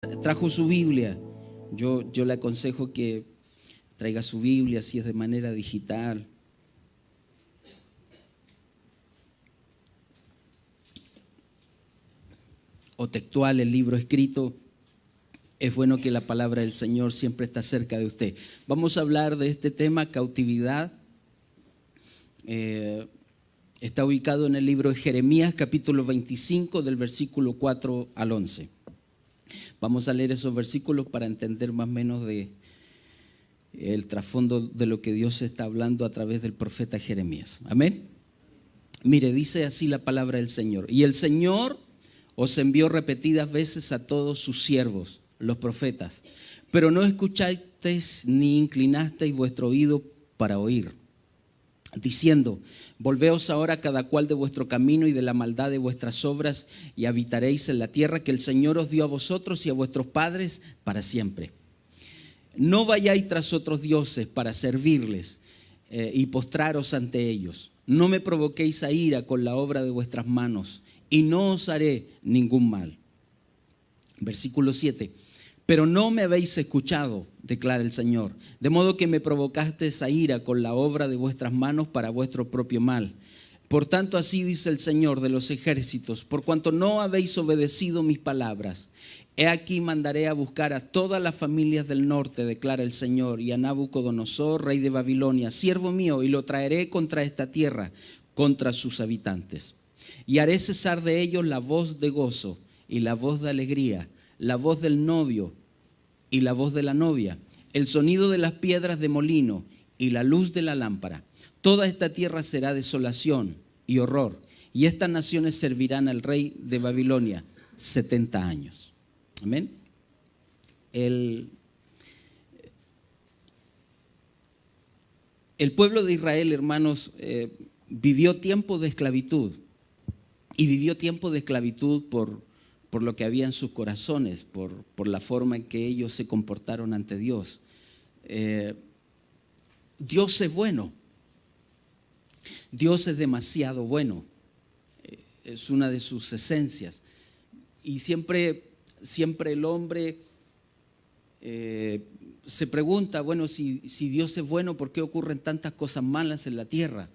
trajo su Biblia, yo le aconsejo que traiga su Biblia, si es de manera digital. O textual, el libro escrito. Es bueno que la palabra del Señor siempre está cerca de usted. Vamos a hablar de este tema, cautividad. Está ubicado en el libro de Jeremías, capítulo 25, del versículo 4 al 11. Vamos a leer esos versículos para entender más o menos el trasfondo de lo que Dios está hablando a través del profeta Jeremías. Amén. Mire, dice así la palabra del Señor. Y el Señor os envió repetidas veces a todos sus siervos, los profetas, pero no escuchasteis ni inclinasteis vuestro oído para oír, diciendo: volveos ahora cada cual de vuestro camino y de la maldad de vuestras obras, y habitaréis en la tierra que el Señor os dio a vosotros y a vuestros padres para siempre. No vayáis tras otros dioses para servirles y postraros ante ellos. No me provoquéis a ira con la obra de vuestras manos, y no os haré ningún mal. Versículo 7. Pero no me habéis escuchado, declara el Señor, de modo que me provocasteis a ira con la obra de vuestras manos para vuestro propio mal. Por tanto, así dice el Señor de los ejércitos: por cuanto no habéis obedecido mis palabras, he aquí mandaré a buscar a todas las familias del norte, declara el Señor, y a Nabucodonosor, rey de Babilonia, siervo mío, y lo traeré contra esta tierra, contra sus habitantes. Y haré cesar de ellos la voz de gozo y la voz de alegría, la voz del novio y la voz de la novia, el sonido de las piedras de molino y la luz de la lámpara. Toda esta tierra será desolación y horror, y estas naciones servirán al rey de Babilonia 70 años. Amén. El pueblo de Israel, hermanos, vivió tiempo de esclavitud, y vivió tiempo de esclavitud por lo que había en sus corazones, por la forma en que ellos se comportaron ante Dios. Dios es bueno. Dios es demasiado bueno. Es una de sus esencias. Y siempre el hombre se pregunta, bueno, si Dios es bueno, ¿por qué ocurren tantas cosas malas en la tierra?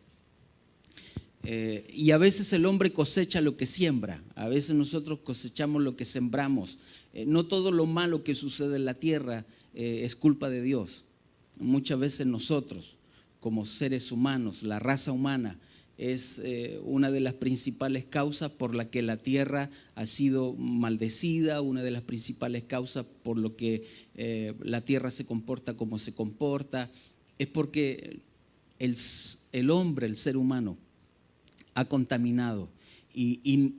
Y a veces el hombre cosecha lo que siembra, a veces nosotros cosechamos lo que sembramos. No todo lo malo que sucede en la tierra es culpa de Dios. Muchas veces nosotros, como seres humanos, la raza humana, es una de las principales causas por la que la tierra ha sido maldecida, una de las principales causas por lo que la tierra se comporta como se comporta. Es porque el hombre, el ser humano, ha contaminado y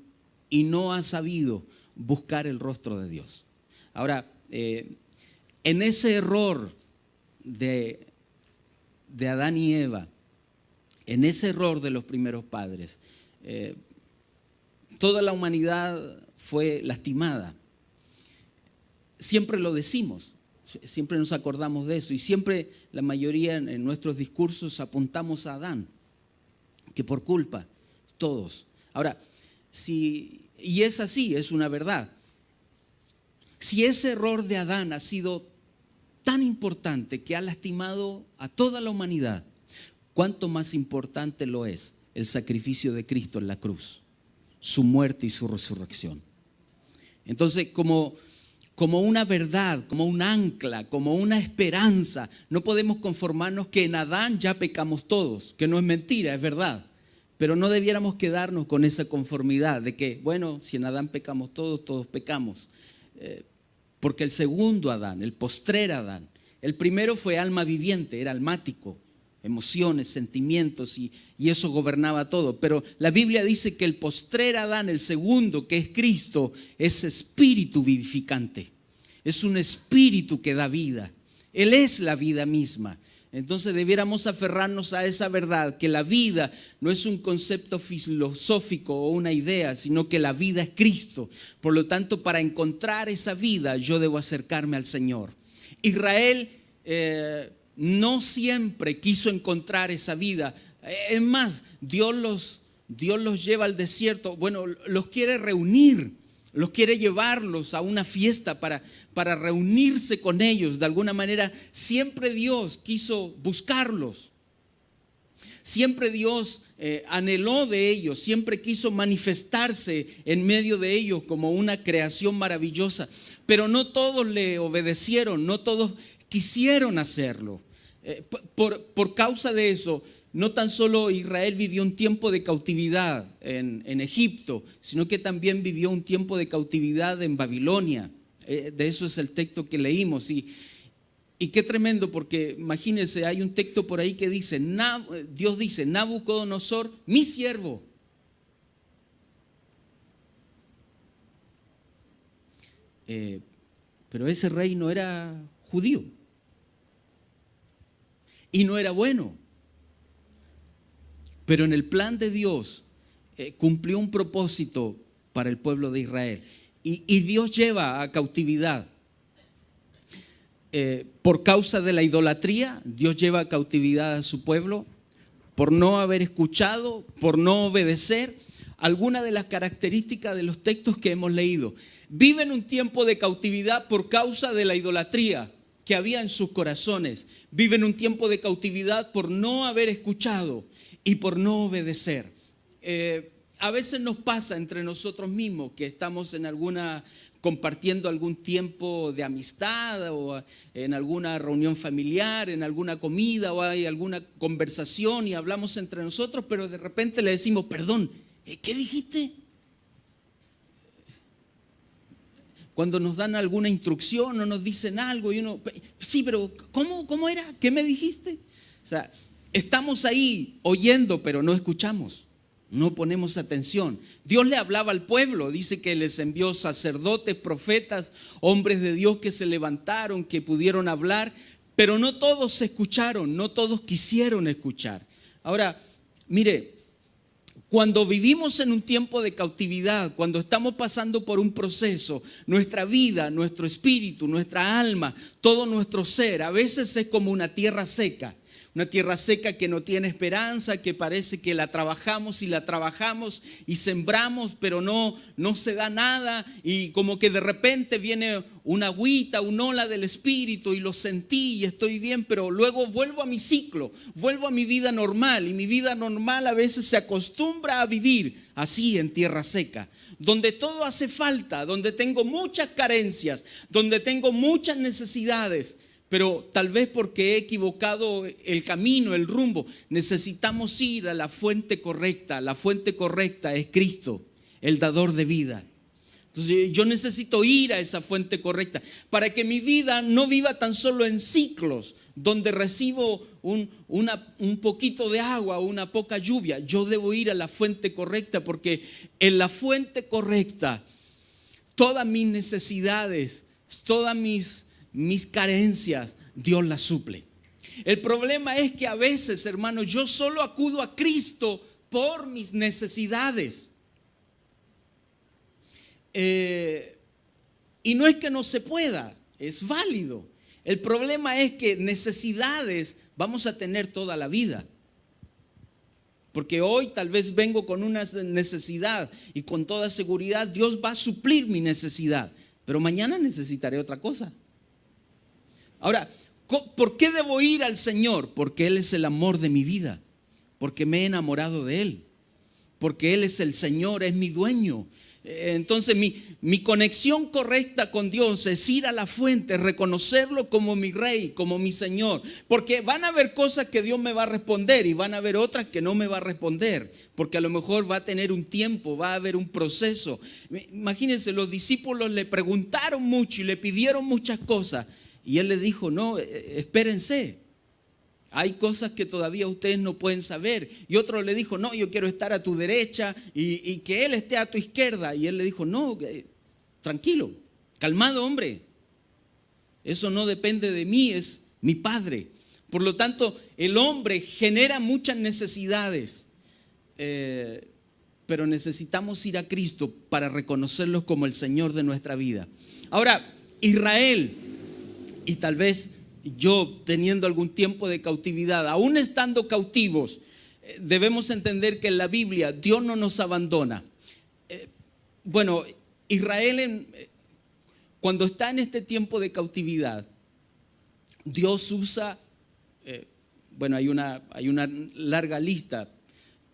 no ha sabido buscar el rostro de Dios. Ahora, en ese error de Adán y Eva, en ese error de los primeros padres, toda la humanidad fue lastimada. Siempre lo decimos, siempre nos acordamos de eso, y siempre la mayoría en nuestros discursos apuntamos a Adán, que por culpa todos. Ahora, y es así, es una verdad. Si ese error de Adán ha sido tan importante que ha lastimado a toda la humanidad, ¿cuánto más importante lo es el sacrificio de Cristo en la cruz, su muerte y su resurrección? Entonces, como una verdad, como un ancla, como una esperanza, no podemos conformarnos que en Adán ya pecamos todos, que no es mentira, es verdad. Pero no debiéramos quedarnos con esa conformidad de que, bueno, si en Adán pecamos todos pecamos. Porque el segundo Adán, el postrer Adán, el primero fue alma viviente, era almático, emociones, sentimientos, y eso gobernaba todo. Pero la Biblia dice que el postrer Adán, el segundo, que es Cristo, es espíritu vivificante. Es un espíritu que da vida. Él es la vida misma. Entonces debiéramos aferrarnos a esa verdad, que la vida no es un concepto filosófico o una idea, sino que la vida es Cristo. Por lo tanto, para encontrar esa vida, yo debo acercarme al Señor. Israel no siempre quiso encontrar esa vida. Es más, Dios los lleva al desierto. Bueno, los quiere reunir. los quiere llevarlos a una fiesta para reunirse con ellos. De alguna manera, siempre Dios quiso buscarlos. Siempre Dios anheló de ellos, siempre quiso manifestarse en medio de ellos como una creación maravillosa. Pero no todos le obedecieron, no todos quisieron hacerlo. Por causa de eso, no tan solo Israel vivió un tiempo de cautividad en Egipto, sino que también vivió un tiempo de cautividad en Babilonia. De eso es el texto que leímos. Y qué tremendo, porque imagínense, hay un texto por ahí que dice, Dios dice, Nabucodonosor, mi siervo. Pero ese rey no era judío y no era bueno. Pero en el plan de Dios cumplió un propósito para el pueblo de Israel. Y Dios lleva a cautividad. Por causa de la idolatría, Dios lleva a cautividad a su pueblo. Por no haber escuchado, por no obedecer. Algunas de las características de los textos que hemos leído. Viven un tiempo de cautividad por causa de la idolatría que había en sus corazones. Viven un tiempo de cautividad por no haber escuchado y por no obedecer. A veces nos pasa entre nosotros mismos que estamos compartiendo algún tiempo de amistad o en alguna reunión familiar, en alguna comida o hay alguna conversación y hablamos entre nosotros, pero de repente le decimos, perdón, ¿qué dijiste? Cuando nos dan alguna instrucción o nos dicen algo y uno, sí, pero ¿cómo era? ¿Qué me dijiste? O sea, estamos ahí oyendo, pero no escuchamos, no ponemos atención. Dios le hablaba al pueblo, dice que les envió sacerdotes, profetas, hombres de Dios que se levantaron, que pudieron hablar, pero no todos se escucharon, no todos quisieron escuchar. Ahora, mire, cuando vivimos en un tiempo de cautividad, cuando estamos pasando por un proceso, nuestra vida, nuestro espíritu, nuestra alma, todo nuestro ser, a veces es como una tierra seca que no tiene esperanza, que parece que la trabajamos y sembramos, pero no se da nada y como que de repente viene una agüita, un ola del espíritu y lo sentí y estoy bien, pero luego vuelvo a mi ciclo, vuelvo a mi vida normal y mi vida normal a veces se acostumbra a vivir así en tierra seca, donde todo hace falta, donde tengo muchas carencias, donde tengo muchas necesidades. Pero tal vez porque he equivocado el camino, el rumbo, necesitamos ir a la fuente correcta. La fuente correcta es Cristo, el dador de vida. Entonces yo necesito ir a esa fuente correcta para que mi vida no viva tan solo en ciclos donde recibo un poquito de agua o una poca lluvia. Yo debo ir a la fuente correcta porque en la fuente correcta todas mis necesidades, todas mis carencias, Dios las suple. El problema es que a veces, hermanos, yo solo acudo a Cristo por mis necesidades. Y no es que no se pueda, es válido. El problema es que necesidades vamos a tener toda la vida. Porque hoy tal vez vengo con una necesidad y con toda seguridad Dios va a suplir mi necesidad. Pero mañana necesitaré otra cosa. Ahora, ¿por qué debo ir al Señor? Porque Él es el amor de mi vida, porque me he enamorado de Él, porque Él es el Señor, es mi dueño. Entonces mi conexión correcta con Dios es ir a la fuente, reconocerlo como mi Rey, como mi Señor, porque van a haber cosas que Dios me va a responder y van a haber otras que no me va a responder, porque a lo mejor va a tener un tiempo, va a haber un proceso. Imagínense, los discípulos le preguntaron mucho y le pidieron muchas cosas. Y Él les dijo, no, espérense. Hay cosas que todavía ustedes no pueden saber. Y otro le dijo, no, yo quiero estar a tu derecha y que Él esté a tu izquierda. Y Él le dijo, no, tranquilo, calmado hombre. Eso no depende de mí, es mi Padre. Por lo tanto, el hombre genera muchas necesidades. Pero necesitamos ir a Cristo para reconocerlo como el Señor de nuestra vida. Ahora, Israel, y tal vez yo teniendo algún tiempo de cautividad, aún estando cautivos, debemos entender que en la Biblia Dios no nos abandona. Bueno, Israel, cuando está en este tiempo de cautividad, Dios usa, hay una larga lista,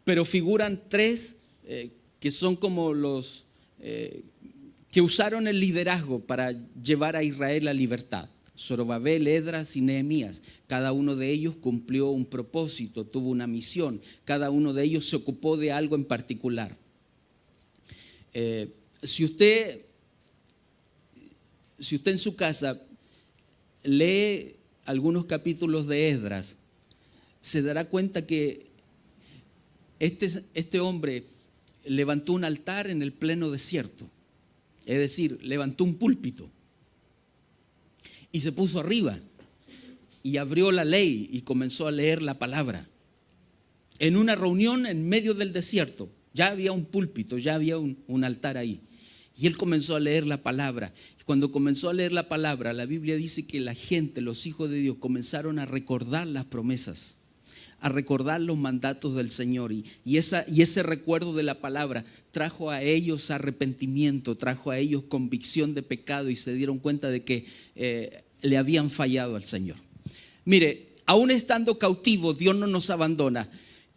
pero figuran tres que son como los que usaron el liderazgo para llevar a Israel a libertad. Zorobabel, Esdras y Nehemías. Cada uno de ellos cumplió un propósito, tuvo una misión. Cada uno de ellos se ocupó de algo en particular. Si usted en su casa lee algunos capítulos de Esdras, se dará cuenta que este hombre levantó un altar en el pleno desierto. Es decir, levantó un púlpito y se puso arriba y abrió la ley y comenzó a leer la palabra. En una reunión en medio del desierto, ya había un púlpito, ya había un altar ahí. Y él comenzó a leer la palabra. Cuando comenzó a leer la palabra, la Biblia dice que la gente, los hijos de Dios, comenzaron a recordar las promesas, a recordar los mandatos del Señor. Y ese recuerdo de la palabra trajo a ellos arrepentimiento, trajo a ellos convicción de pecado y se dieron cuenta de que le habían fallado al Señor. Mire, aún estando cautivos, Dios no nos abandona.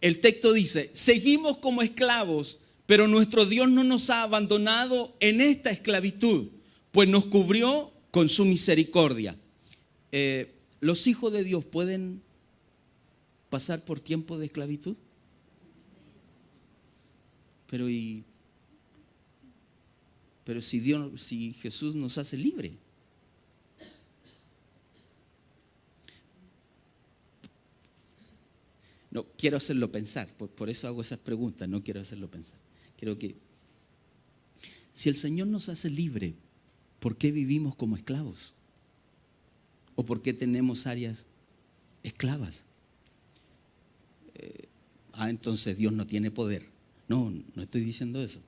El texto dice, seguimos como esclavos, pero nuestro Dios no nos ha abandonado en esta esclavitud, pues nos cubrió con su misericordia. ¿Los hijos de Dios pueden pasar por tiempo de esclavitud? Pero si Jesús nos hace libre. No, quiero hacerlo pensar, por eso hago esas preguntas, no quiero hacerlo pensar. Quiero que, si el Señor nos hace libre, ¿por qué vivimos como esclavos? ¿O por qué tenemos áreas esclavas? Entonces Dios no tiene poder. No estoy diciendo eso.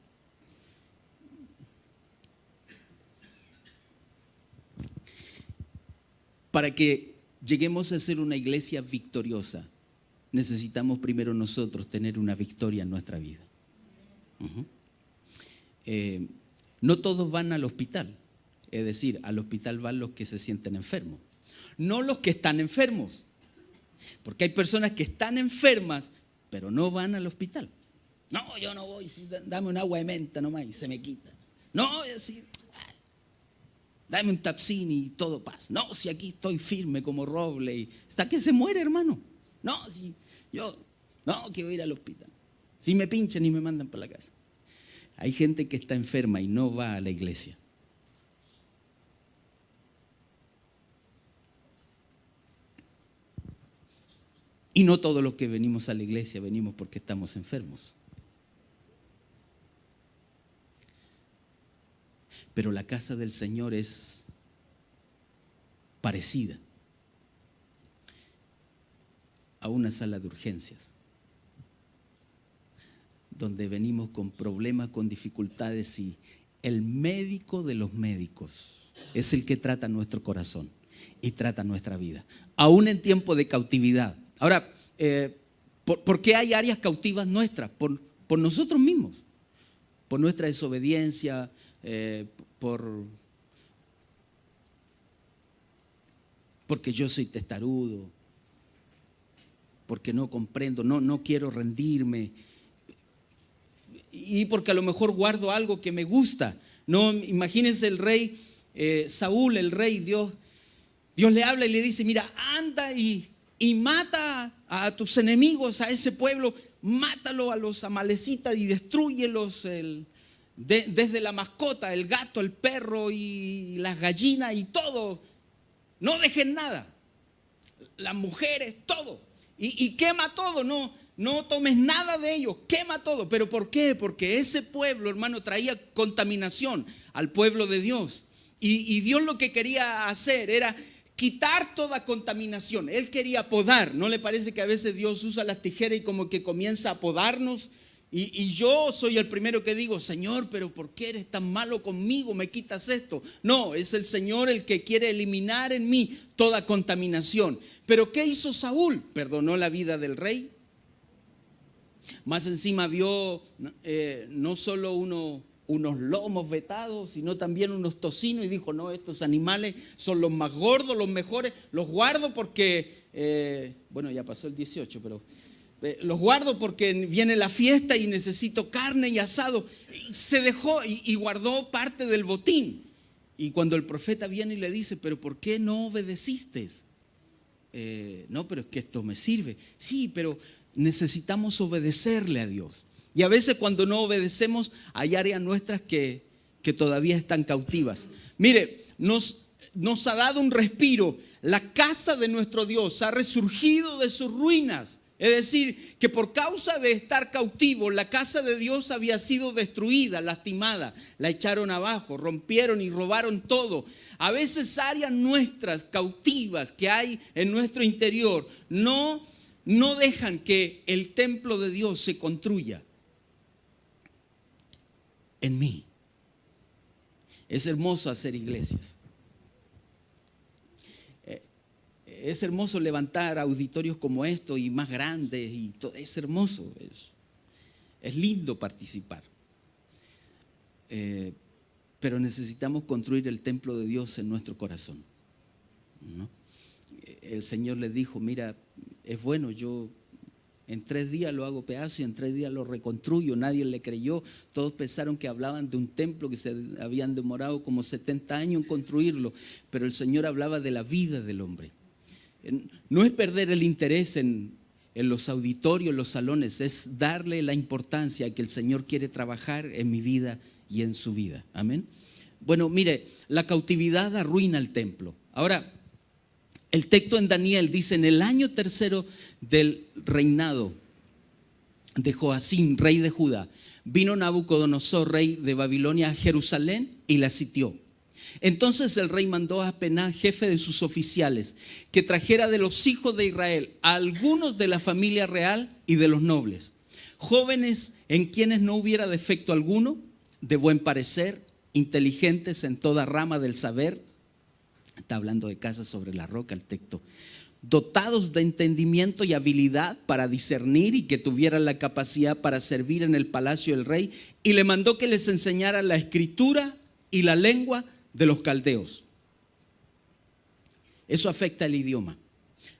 Para que lleguemos a ser una iglesia victoriosa, necesitamos primero nosotros tener una victoria en nuestra vida. No todos van al hospital, es decir, al hospital van los que se sienten enfermos, no los que están enfermos, porque hay personas que están enfermas, pero no van al hospital. No, yo no voy, dame un agua de menta nomás y se me quita. No, dame un Tapsin y todo pasa. No, si aquí estoy firme como roble y hasta que se muere, hermano. No, si yo no quiero ir al hospital. Si me pinchan y me mandan para la casa. Hay gente que está enferma y no va a la iglesia. Y no todos los que venimos a la iglesia venimos porque estamos enfermos. Pero la casa del Señor es parecida a una sala de urgencias, donde venimos con problemas, con dificultades, y el médico de los médicos es el que trata nuestro corazón y trata nuestra vida, aún en tiempo de cautividad. Ahora, ¿por qué hay áreas cautivas nuestras? Por nosotros mismos, por nuestra desobediencia, porque yo soy testarudo, porque no comprendo, no quiero rendirme, y porque a lo mejor guardo algo que me gusta. No, imagínense el rey Saúl, el rey, Dios le habla y le dice, mira, anda y mata a tus enemigos, a ese pueblo, mátalo a los amalecitas y destrúyelos, desde la mascota, el gato, el perro y las gallinas y todo. No dejen nada, las mujeres, todo. Y quema todo, no tomes nada de ellos, quema todo. ¿Pero por qué? Porque ese pueblo, hermano, traía contaminación al pueblo de Dios. Y Dios lo que quería hacer era quitar toda contaminación. Él quería podar. ¿No le parece que a veces Dios usa las tijeras y como que comienza a podarnos? Y yo soy el primero que digo, Señor, pero ¿por qué eres tan malo conmigo? ¿Me quitas esto? No, es el Señor el que quiere eliminar en mí toda contaminación. ¿Pero qué hizo Saúl? Perdonó la vida del rey. Más encima vio no solo unos lomos vetados, sino también unos tocinos, y dijo, no, estos animales son los más gordos, los mejores, los guardo porque, bueno, ya pasó el 18, pero los guardo porque viene la fiesta y necesito carne y asado. Y se dejó y guardó parte del botín. Y cuando el profeta viene y le dice, pero ¿por qué no obedeciste? No, pero es que esto me sirve. Sí, pero necesitamos obedecerle a Dios. Y a veces cuando no obedecemos hay áreas nuestras que todavía están cautivas. Mire, nos ha dado un respiro. La casa de nuestro Dios ha resurgido de sus ruinas. Es decir, que por causa de estar cautivo, la casa de Dios había sido destruida, lastimada, la echaron abajo, rompieron y robaron todo. A veces áreas nuestras cautivas que hay en nuestro interior no dejan que el templo de Dios se construya en mí. Es hermoso hacer iglesias. Es hermoso levantar auditorios como estos y más grandes, y todo, es hermoso, es lindo participar. Pero necesitamos construir el templo de Dios en nuestro corazón, ¿no? El Señor les dijo, mira, es bueno, yo en 3 días lo hago pedazo y en 3 días lo reconstruyo. Nadie le creyó, todos pensaron que hablaban de un templo que se habían demorado como 70 años en construirlo, pero el Señor hablaba de la vida del hombre. No es perder el interés en los auditorios, los salones, es darle la importancia que el Señor quiere trabajar en mi vida y en su vida. Amén. Bueno, mire, la cautividad arruina el templo. Ahora, el texto en Daniel dice, en el año 3 del reinado de Joacim, rey de Judá, vino Nabucodonosor, rey de Babilonia, a Jerusalén y la sitió. Entonces el rey mandó a Penaz, jefe de sus oficiales, que trajera de los hijos de Israel a algunos de la familia real y de los nobles, jóvenes en quienes no hubiera defecto alguno, de buen parecer, inteligentes en toda rama del saber. Está hablando de casa sobre la roca el texto. Dotados de entendimiento y habilidad para discernir, y que tuvieran la capacidad para servir en el palacio del rey, y le mandó que les enseñara la escritura y la lengua de los caldeos. Eso afecta el idioma.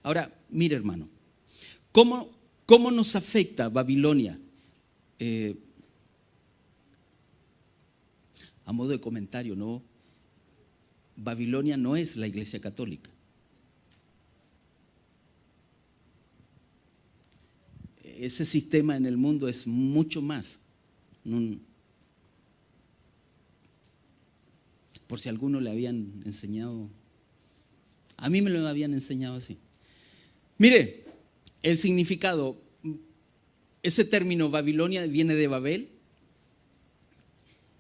Ahora, mire, hermano, ¿cómo nos afecta Babilonia? A modo de comentario, ¿no? Babilonia no es la iglesia católica. Ese sistema en el mundo es mucho más. Por si a alguno le habían enseñado, a mí me lo habían enseñado así. Mire, el significado, ese término Babilonia viene de Babel.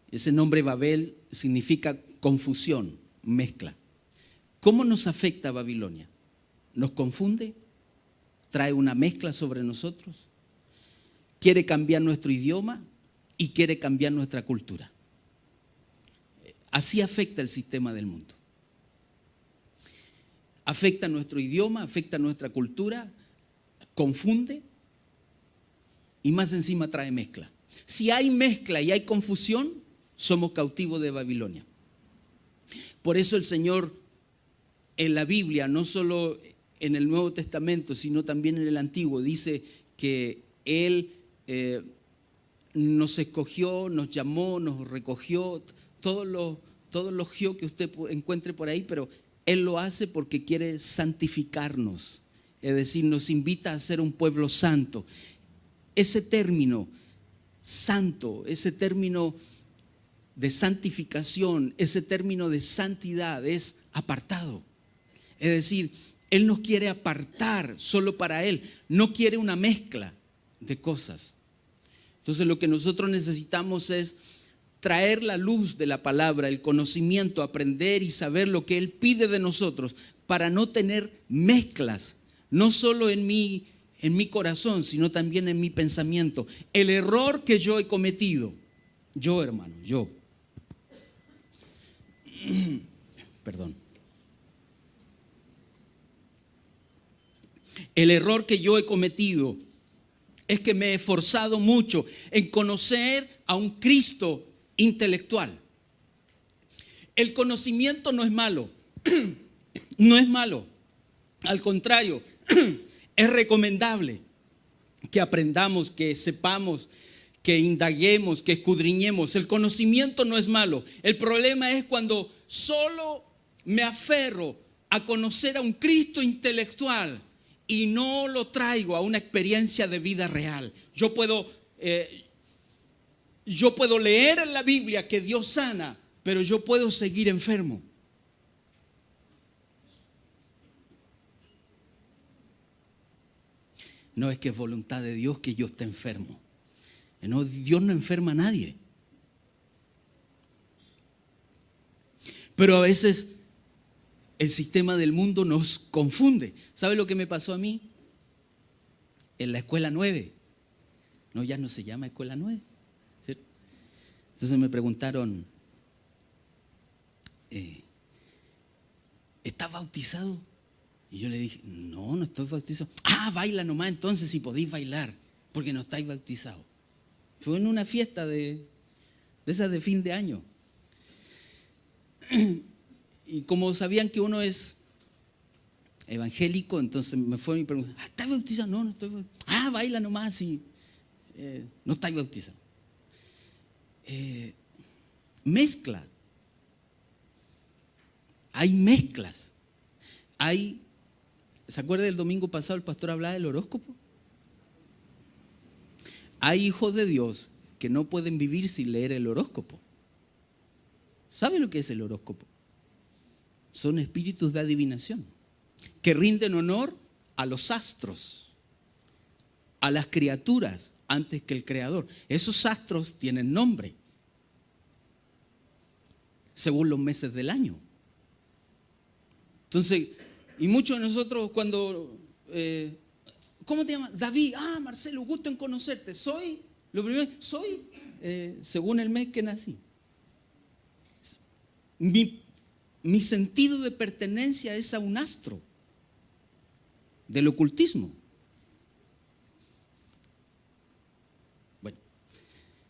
Ese nombre Babel significa confusión, mezcla. ¿Cómo nos afecta Babilonia? ¿Nos confunde? ¿Trae una mezcla sobre nosotros? ¿Quiere cambiar nuestro idioma y quiere cambiar nuestra cultura? Así afecta el sistema del mundo. Afecta nuestro idioma, afecta nuestra cultura, confunde y más encima trae mezcla. Si hay mezcla y hay confusión, somos cautivos de Babilonia. Por eso el Señor en la Biblia, no solo en el Nuevo Testamento, sino también en el Antiguo, dice que Él nos escogió, nos llamó, nos recogió, todos los que usted encuentre por ahí, pero Él lo hace porque quiere santificarnos, es decir, nos invita a ser un pueblo santo. Ese término santo, ese término de santificación, ese término de santidad es apartado. Es decir, Él nos quiere apartar solo para Él, no quiere una mezcla de cosas. Entonces lo que nosotros necesitamos es traer la luz de la palabra, el conocimiento, aprender y saber lo que Él pide de nosotros para no tener mezclas, no solo en mi corazón, sino también en mi pensamiento. El error que yo he cometido, yo hermano, yo, perdón. El error que yo he cometido es que me he esforzado mucho en conocer a un Cristo intelectual. El conocimiento no es malo, no es malo. Al contrario, es recomendable que aprendamos, que sepamos, que indaguemos, que escudriñemos. El conocimiento no es malo. El problema es cuando solo me aferro a conocer a un Cristo intelectual y no lo traigo a una experiencia de vida real. Yo puedo leer en la Biblia que Dios sana, pero yo puedo seguir enfermo. No es que es voluntad de Dios que yo esté enfermo. No, Dios no enferma a nadie. Pero a veces el sistema del mundo nos confunde. ¿Sabe lo que me pasó a mí? En la escuela 9. No, ya no se llama escuela 9. ¿Cierto? Entonces me preguntaron, ¿estás bautizado? Y yo le dije, no estoy bautizado. Baila nomás entonces si podéis bailar, porque no estáis bautizados. Fue en una fiesta de esas de fin de año. Y como sabían que uno es evangélico, entonces me fue y me preguntó, ¿estás bautizado? No estoy bautizado. Baila nomás y no estáis bautizado. Mezcla. Hay mezclas. ¿Se acuerda del domingo pasado el pastor hablaba del horóscopo? Hay hijos de Dios que no pueden vivir sin leer el horóscopo. ¿Sabe lo que es el horóscopo? Son espíritus de adivinación que rinden honor a los astros, a las criaturas antes que el Creador. Esos astros tienen nombre según los meses del año. Entonces, y muchos de nosotros cuando, ¿cómo te llamas? David. Marcelo, gusto en conocerte. Soy según el mes que nací. Mi sentido de pertenencia es a un astro del ocultismo. Bueno,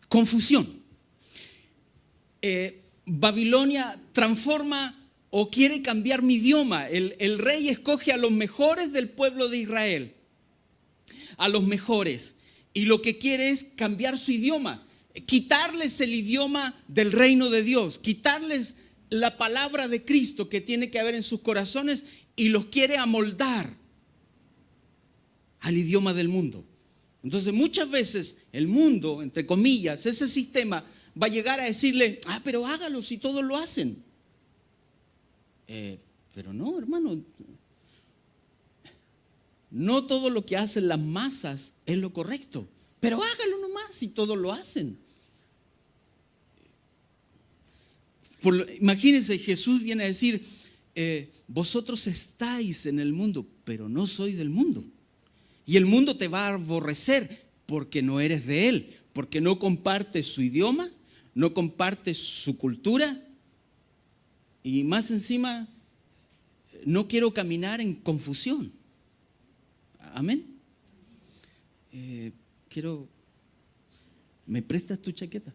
confusión. Babilonia transforma o quiere cambiar mi idioma. El rey escoge a los mejores del pueblo de Israel, a los mejores, y lo que quiere es cambiar su idioma, quitarles el idioma del reino de Dios, quitarles la palabra de Cristo que tiene que haber en sus corazones, y los quiere amoldar al idioma del mundo. Entonces muchas veces el mundo, entre comillas, ese sistema va a llegar a decirle, pero hágalo si todos lo hacen. Pero no, hermano, no todo lo que hacen las masas es lo correcto, pero hágalo nomás si todos lo hacen. Imagínense, Jesús viene a decir, vosotros estáis en el mundo, pero no soy del mundo. Y el mundo te va a aborrecer porque no eres de él, porque no compartes su idioma, no compartes su cultura, y más encima no quiero caminar en confusión. Amén. ¿Me prestas tu chaqueta?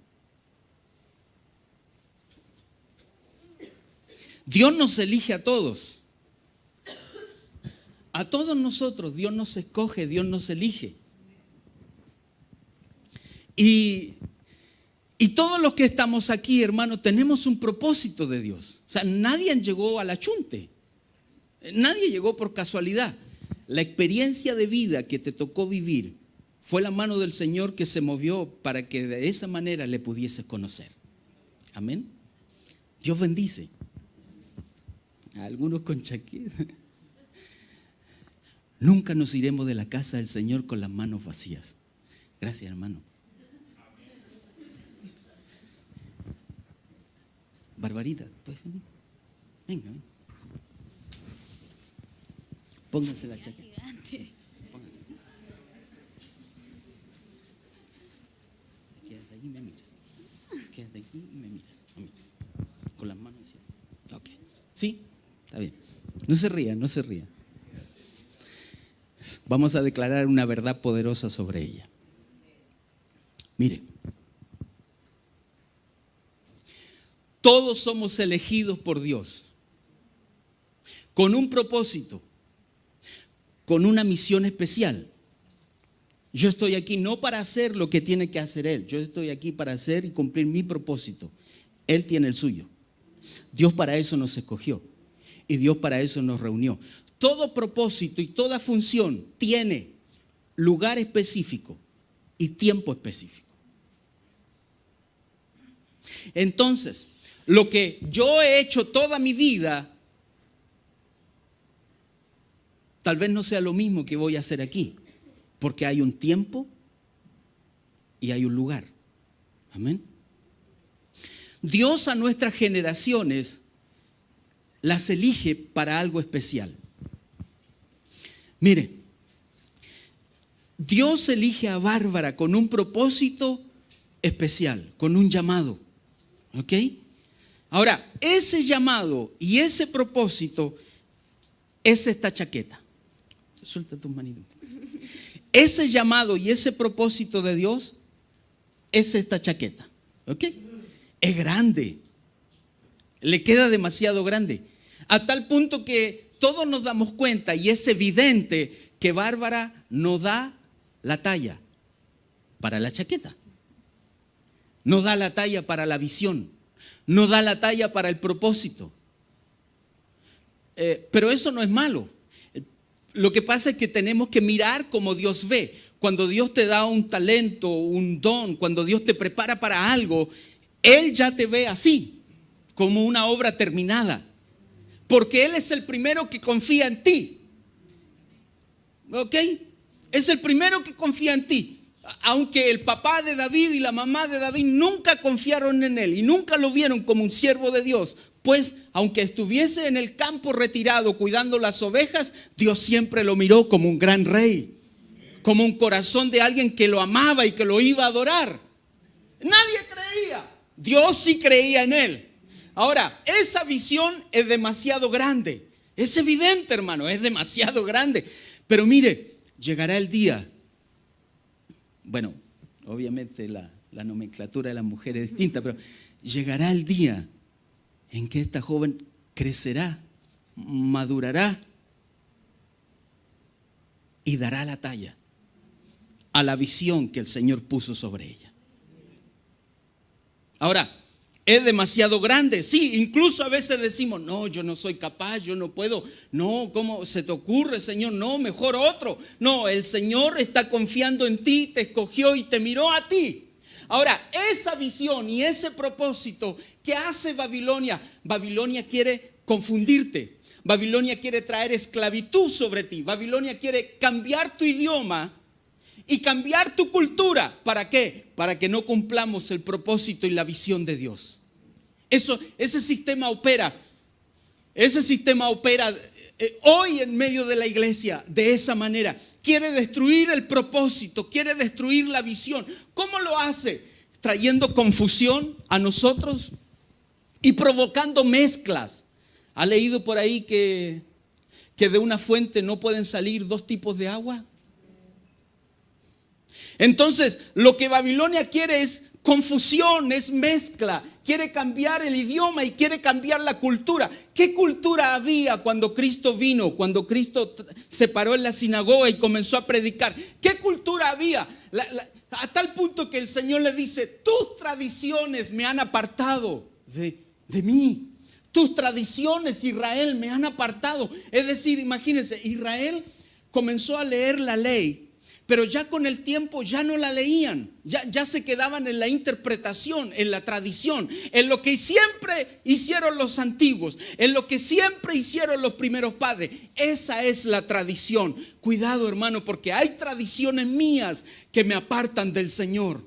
Dios nos elige a todos. A todos nosotros Dios nos escoge, Dios nos elige. Y todos los que estamos aquí, hermano, tenemos un propósito de Dios. O sea, nadie llegó a la chunte. Nadie llegó por casualidad. La experiencia de vida que te tocó vivir fue la mano del Señor que se movió para que de esa manera le pudieses conocer. Amén. Dios bendice. A algunos con chaqueta. Nunca nos iremos de la casa del Señor con las manos vacías. Gracias, hermano. Barbarita, pues, venga. Pónganse la chaqueta. Sí, quédate aquí y me miras. Quédate aquí y me miras. Con las manos así. Ok. ¿Sí? Está bien. No se ría, no se ría. Vamos a declarar una verdad poderosa sobre ella. Mire. Todos somos elegidos por Dios con un propósito, con una misión especial. Yo estoy aquí no para hacer lo que tiene que hacer Él. Yo estoy aquí para hacer y cumplir mi propósito. Él tiene el suyo. Dios para eso nos escogió y Dios para eso nos reunió. Todo propósito y toda función tiene lugar específico y tiempo específico. Entonces, lo que yo he hecho toda mi vida, tal vez no sea lo mismo que voy a hacer aquí, porque hay un tiempo y hay un lugar. Amén. Dios a nuestras generaciones las elige para algo especial. Mire, Dios elige a Bárbara con un propósito especial, con un llamado. ¿Ok? Ahora, ese llamado y ese propósito es esta chaqueta. Suelta tus manitos. Ese llamado y ese propósito de Dios es esta chaqueta. ¿Ok? Es grande. Le queda demasiado grande. A tal punto que todos nos damos cuenta y es evidente que Bárbara no da la talla para la chaqueta. No da la talla para la visión. No da la talla para el propósito. Pero eso no es malo. Lo que pasa es que tenemos que mirar como Dios ve. Cuando Dios te da un talento, un don, cuando Dios te prepara para algo, Él ya te ve así, como una obra terminada. Porque Él es el primero que confía en ti. ¿Ok? Es el primero que confía en ti. Aunque el papá de David y la mamá de David nunca confiaron en él y nunca lo vieron como un siervo de Dios, pues aunque estuviese en el campo retirado cuidando las ovejas, Dios siempre lo miró como un gran rey, como un corazón de alguien que lo amaba y que lo iba a adorar. Nadie creía, Dios sí creía en él. Ahora, esa visión es demasiado grande, es evidente, hermano, es demasiado grande. Pero mire, llegará el día. Bueno, obviamente la nomenclatura de la mujer es distinta, pero llegará el día en que esta joven crecerá, madurará y dará la talla a la visión que el Señor puso sobre ella. Ahora, es demasiado grande, sí, incluso a veces decimos, no, yo no soy capaz, yo no puedo, no, ¿cómo se te ocurre, Señor? No, mejor otro. No, el Señor está confiando en ti, te escogió y te miró a ti. Ahora, esa visión y ese propósito que hace Babilonia, Babilonia quiere confundirte, Babilonia quiere traer esclavitud sobre ti, Babilonia quiere cambiar tu idioma y cambiar tu cultura. ¿Para qué? Para que no cumplamos el propósito y la visión de Dios. Ese sistema opera hoy en medio de la iglesia de esa manera. Quiere destruir el propósito, quiere destruir la visión. ¿Cómo lo hace? Trayendo confusión a nosotros y provocando mezclas. ¿Ha leído por ahí que de una fuente no pueden salir dos tipos de agua? Entonces, lo que Babilonia quiere es confusión, es mezcla. Quiere cambiar el idioma y quiere cambiar la cultura. ¿Qué cultura había cuando Cristo vino? Cuando Cristo se paró en la sinagoga y comenzó a predicar. ¿Qué cultura había? A tal punto que el Señor le dice, tus tradiciones me han apartado de mí. Tus tradiciones, Israel, me han apartado. Es decir, imagínense, Israel comenzó a leer la ley, pero ya con el tiempo ya no la leían, ya se quedaban en la interpretación, en la tradición, en lo que siempre hicieron los antiguos, en lo que siempre hicieron los primeros padres. Esa es la tradición. Cuidado, hermano, porque hay tradiciones mías que me apartan del Señor.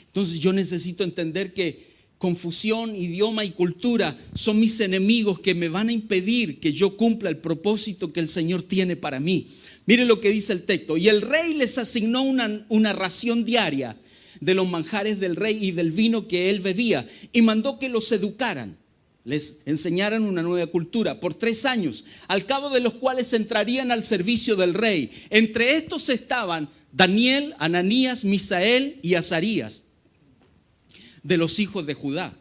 Entonces yo necesito entender que confusión, idioma y cultura son mis enemigos que me van a impedir que yo cumpla el propósito que el Señor tiene para mí. Mire lo que dice el texto. Y el rey les asignó una ración diaria de los manjares del rey y del vino que él bebía y mandó que los educaran. les enseñaran una nueva cultura por 3 años, al cabo de los cuales entrarían al servicio del rey. Entre estos estaban Daniel, Ananías, Misael y Azarías, de los hijos de Judá.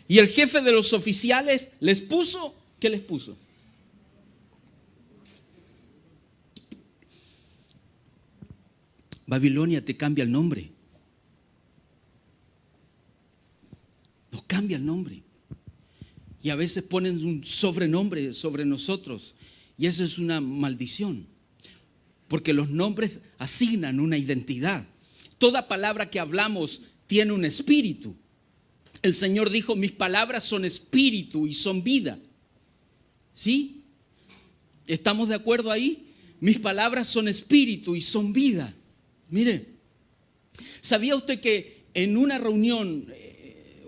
Y el jefe de los oficiales les puso, ¿qué les puso? Babilonia te cambia el nombre. Nos cambia el nombre. Y a veces ponen un sobrenombre sobre nosotros. Y eso es una maldición. Porque los nombres asignan una identidad. Toda palabra que hablamos tiene un espíritu. El Señor dijo, mis palabras son espíritu y son vida. ¿Sí? ¿Estamos de acuerdo ahí? Mis palabras son espíritu y son vida. Mire, ¿sabía usted que en una reunión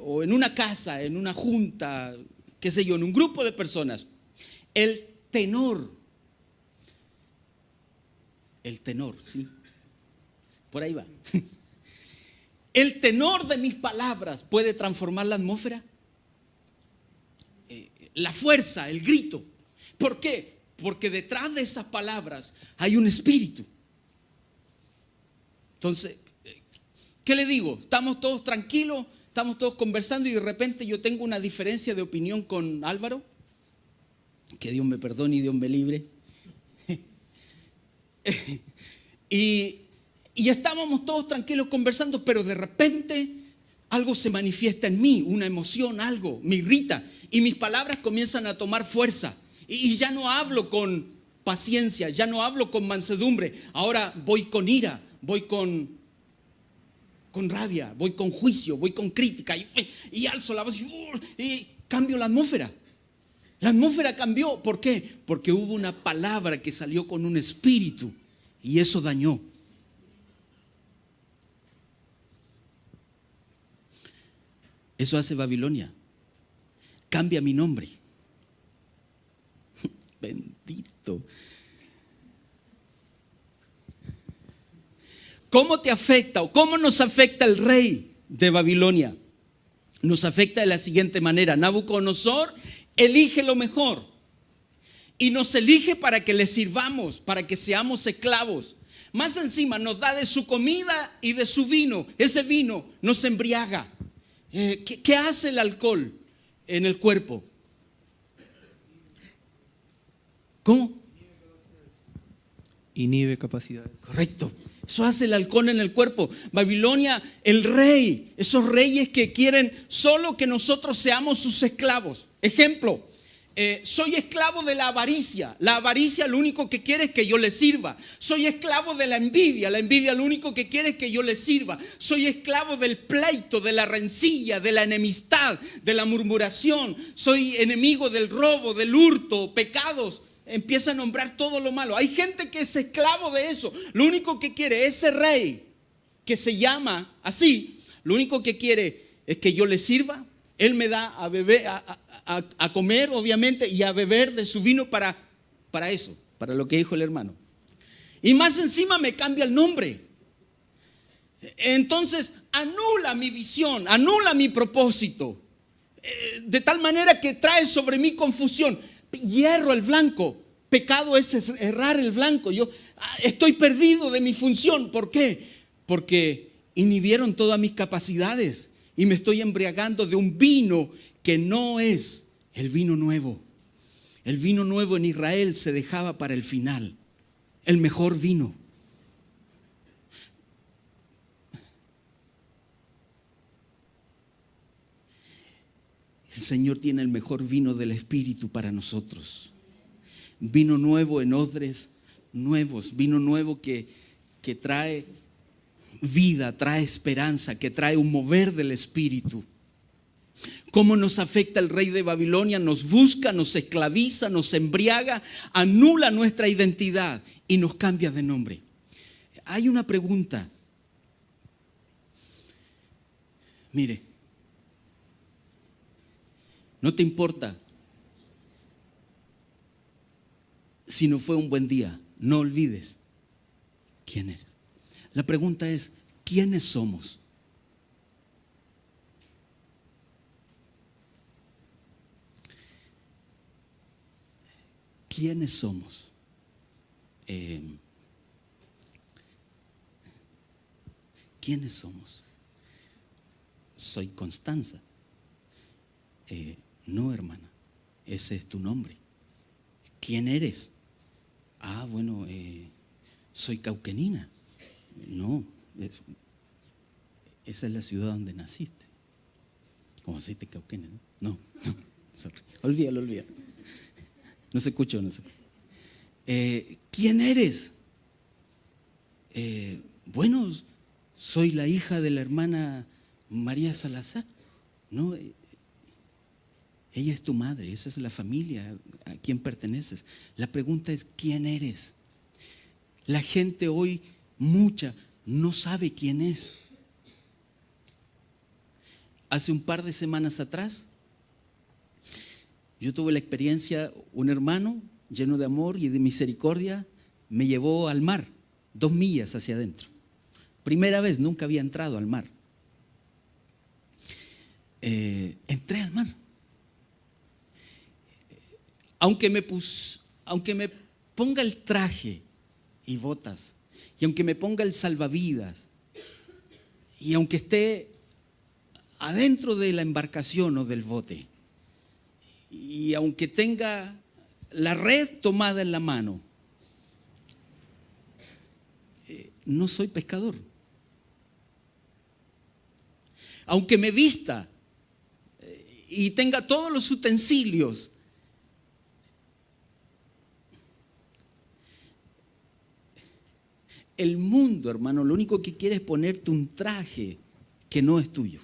o en una casa, en una junta, qué sé yo, en un grupo de personas, el tenor, ¿sí? Por ahí va. El tenor de mis palabras puede transformar la atmósfera? La fuerza, el grito. ¿Por qué? Porque detrás de esas palabras hay un espíritu. Entonces, ¿qué le digo? Estamos todos tranquilos, estamos todos conversando y de repente yo tengo una diferencia de opinión con Álvaro. Que Dios me perdone y Dios me libre. Y estábamos todos tranquilos conversando, pero de repente algo se manifiesta en mí, una emoción, algo me irrita y mis palabras comienzan a tomar fuerza y ya no hablo con paciencia, ya no hablo con mansedumbre, ahora voy con ira, voy con rabia, voy con juicio, voy con crítica y alzo la voz y cambio la atmósfera. La atmósfera cambió, ¿por qué? Porque hubo una palabra que salió con un espíritu y eso dañó. Eso hace Babilonia. Cambia mi nombre. Bendito. ¿Cómo te afecta o cómo nos afecta el rey de Babilonia? Nos afecta de la siguiente manera. Nabucodonosor elige lo mejor y nos elige para que le sirvamos, para que seamos esclavos. Más encima nos da de su comida y de su vino. Ese vino nos embriaga. ¿Qué hace el alcohol en el cuerpo? ¿Cómo? Inhibe capacidades. Correcto. Eso hace el alcohol en el cuerpo. Babilonia, el rey, esos reyes que quieren solo que nosotros seamos sus esclavos. Ejemplo, soy esclavo de la avaricia. La avaricia lo único que quiere es que yo le sirva. Soy esclavo de la envidia. La envidia lo único que quiere es que yo le sirva. Soy esclavo del pleito, de la rencilla, de la enemistad, de la murmuración. Soy enemigo del robo, del hurto, pecados. Empieza a nombrar todo lo malo. Hay gente que es esclavo de eso. Lo único que quiere ese rey que se llama así, lo único que quiere es que yo le sirva. Él me da a beber, a comer, obviamente, y a beber de su vino para eso, para lo que dijo el hermano. Y más encima me cambia el nombre. Entonces anula mi visión, anula mi propósito, de tal manera que trae sobre mí confusión. Hierro el blanco, pecado es errar el blanco. Yo estoy perdido de mi función. ¿Por qué? Porque inhibieron todas mis capacidades. Y me estoy embriagando de un vino que no es el vino nuevo. El vino nuevo en Israel se dejaba para el final. El mejor vino. El Señor tiene el mejor vino del Espíritu para nosotros. Vino nuevo en odres nuevos. Vino nuevo que trae vida, trae esperanza, que trae un mover del Espíritu. ¿Cómo nos afecta el rey de Babilonia? Nos busca, nos esclaviza, nos embriaga, anula nuestra identidad y nos cambia de nombre. Hay una pregunta. Mire, no te importa si no fue un buen día, no olvides quién eres. La pregunta es, ¿quiénes somos? ¿quiénes somos? ¿Quiénes somos? Soy Constanza. No, hermana, ese es tu nombre. ¿Quién eres? Bueno, soy cauquenina. No, esa es la ciudad donde naciste. ¿Cómo así te Cauquenes? No, sorry. Olvídalo. No se escuchó. ¿Quién eres? Bueno, soy la hija de la hermana María Salazar. No, ella es tu madre, esa es la familia a quien perteneces. La pregunta es, ¿quién eres? La gente hoy, mucha, no sabe quién es. Hace un par de semanas atrás, yo tuve la experiencia, un hermano lleno de amor y de misericordia me llevó al mar, 2 millas hacia adentro. Primera vez, nunca había entrado al mar. Entré al mar. Aunque me ponga el traje y botas, y aunque me ponga el salvavidas, y aunque esté adentro de la embarcación o del bote, y aunque tenga la red tomada en la mano, no soy pescador. Aunque me vista y tenga todos los utensilios, el mundo, hermano, lo único que quiere es ponerte un traje que no es tuyo.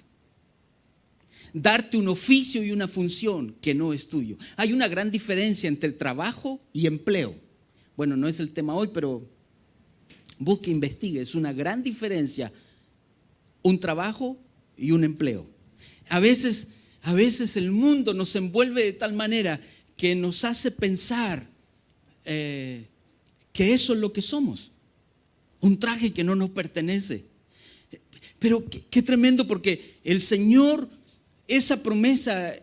Darte un oficio y una función que no es tuyo. Hay una gran diferencia entre trabajo y empleo. Bueno, no es el tema hoy, pero busque, investigue. Es una gran diferencia un trabajo y un empleo. A veces el mundo nos envuelve de tal manera que nos hace pensar que eso es lo que somos. Un traje que no nos pertenece. Pero qué tremendo, porque el Señor, esa promesa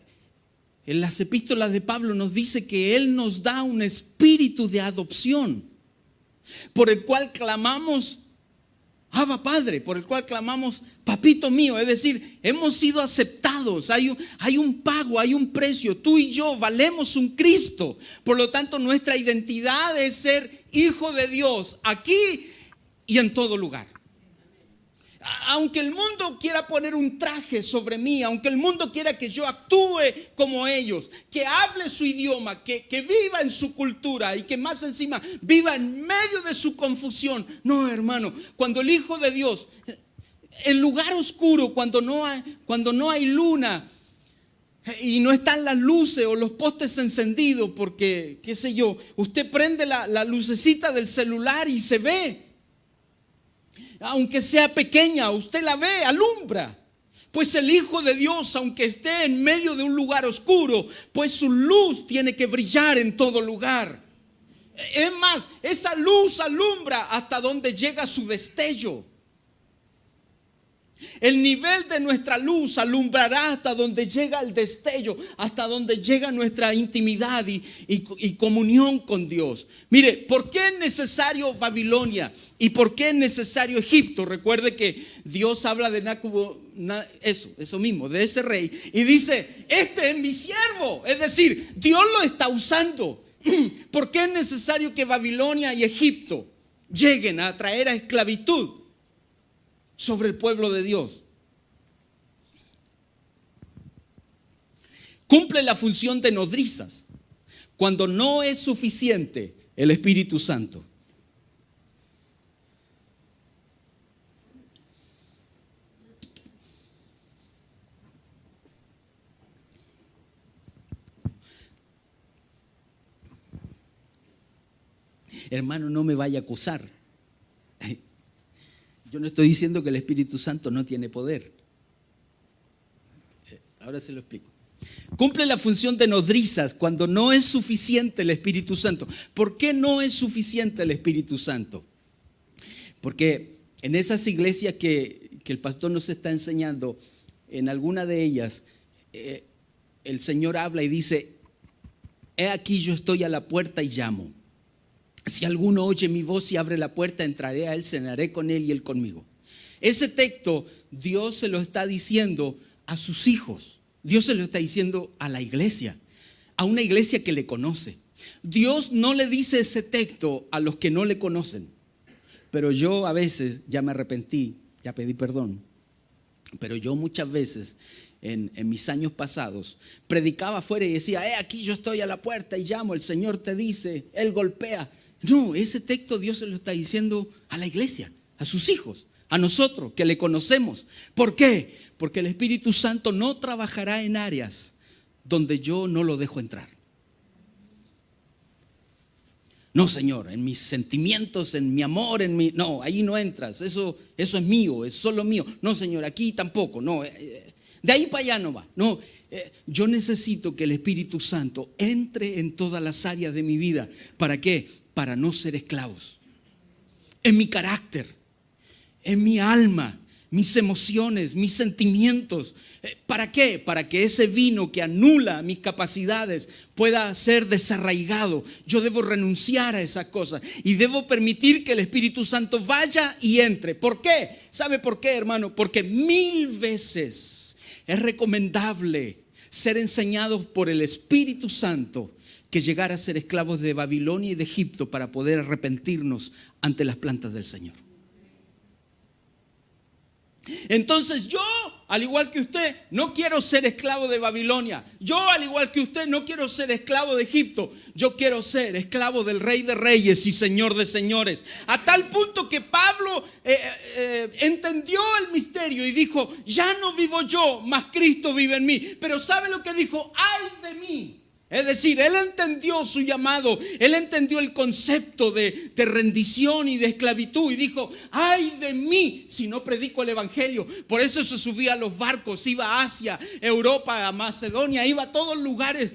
en las epístolas de Pablo nos dice que Él nos da un espíritu de adopción, por el cual clamamos Abba Padre, por el cual clamamos Papito mío. Es decir, hemos sido aceptados, hay un pago, hay un precio. Tú y yo valemos un Cristo. Por lo tanto, nuestra identidad es ser hijo de Dios aquí y en todo lugar. Aunque el mundo quiera poner un traje sobre mí, aunque el mundo quiera que yo actúe como ellos, que hable su idioma, que viva en su cultura y que más encima viva en medio de su confusión. No, hermano, cuando el Hijo de Dios, en lugar oscuro, cuando no hay luna y no están las luces o los postes encendidos, porque, qué sé yo, usted prende la lucecita del celular y se ve. Aunque sea pequeña, usted la ve, alumbra. Pues el Hijo de Dios, aunque esté en medio de un lugar oscuro, pues su luz tiene que brillar en todo lugar. Es más, esa luz alumbra hasta donde llega su destello. El nivel de nuestra luz alumbrará hasta donde llega el destello, hasta donde llega nuestra intimidad y comunión con Dios. Mire, ¿por qué es necesario Babilonia? ¿Y por qué es necesario Egipto? Recuerde que Dios habla de eso mismo, de ese rey, y dice, este es mi siervo. Es decir, Dios lo está usando. ¿Por qué es necesario que Babilonia y Egipto lleguen a traer a esclavitud sobre el pueblo de Dios? Cumple la función de nodrizas cuando no es suficiente el Espíritu Santo. Hermano, no me vaya a acusar. Yo no estoy diciendo que el Espíritu Santo no tiene poder. Ahora se lo explico. Cumple la función de nodrizas cuando no es suficiente el Espíritu Santo. ¿Por qué no es suficiente el Espíritu Santo? Porque en esas iglesias que el pastor nos está enseñando, en alguna de ellas, el Señor habla y dice, he aquí yo estoy a la puerta y llamo. Si alguno oye mi voz y abre la puerta, entraré a él, cenaré con él y él conmigo. Ese texto Dios se lo está diciendo a sus hijos. Dios se lo está diciendo a la iglesia, a una iglesia que le conoce. Dios no le dice ese texto a los que no le conocen. Pero yo a veces, ya me arrepentí, ya pedí perdón, pero yo muchas veces en mis años pasados predicaba afuera y decía, aquí yo estoy a la puerta y llamo, el Señor te dice, Él golpea. No, ese texto Dios se lo está diciendo a la iglesia, a sus hijos, a nosotros que le conocemos. ¿Por qué? Porque el Espíritu Santo no trabajará en áreas donde yo no lo dejo entrar. No, Señor, en mis sentimientos, en mi amor, no, ahí no entras, eso es mío, es solo mío. No, Señor, aquí tampoco, no, de ahí para allá no va. No, yo necesito que el Espíritu Santo entre en todas las áreas de mi vida. ¿Para qué? Para no ser esclavos. En mi carácter, en mi alma, mis emociones, mis sentimientos. ¿Para qué? Para que ese vino que anula mis capacidades pueda ser desarraigado. Yo debo renunciar a esas cosas y debo permitir que el Espíritu Santo vaya y entre. ¿Por qué? ¿Sabe por qué, hermano? Porque 1000 veces es recomendable ser enseñados por el Espíritu Santo que llegar a ser esclavos de Babilonia y de Egipto para poder arrepentirnos ante las plantas del Señor. Entonces yo, al igual que usted, no quiero ser esclavo de Babilonia. Yo, al igual que usted, no quiero ser esclavo de Egipto. Yo quiero ser esclavo del Rey de Reyes y Señor de Señores. A tal punto que Pablo entendió el misterio y dijo, ya no vivo yo, mas Cristo vive en mí. Pero ¿sabe lo que dijo? ¡Ay de mí! Es decir, él entendió su llamado, él entendió el concepto de rendición y de esclavitud y dijo, ay de mí si no predico el evangelio. Por eso se subía a los barcos, iba a Asia, Europa, a Macedonia, iba a todos lugares.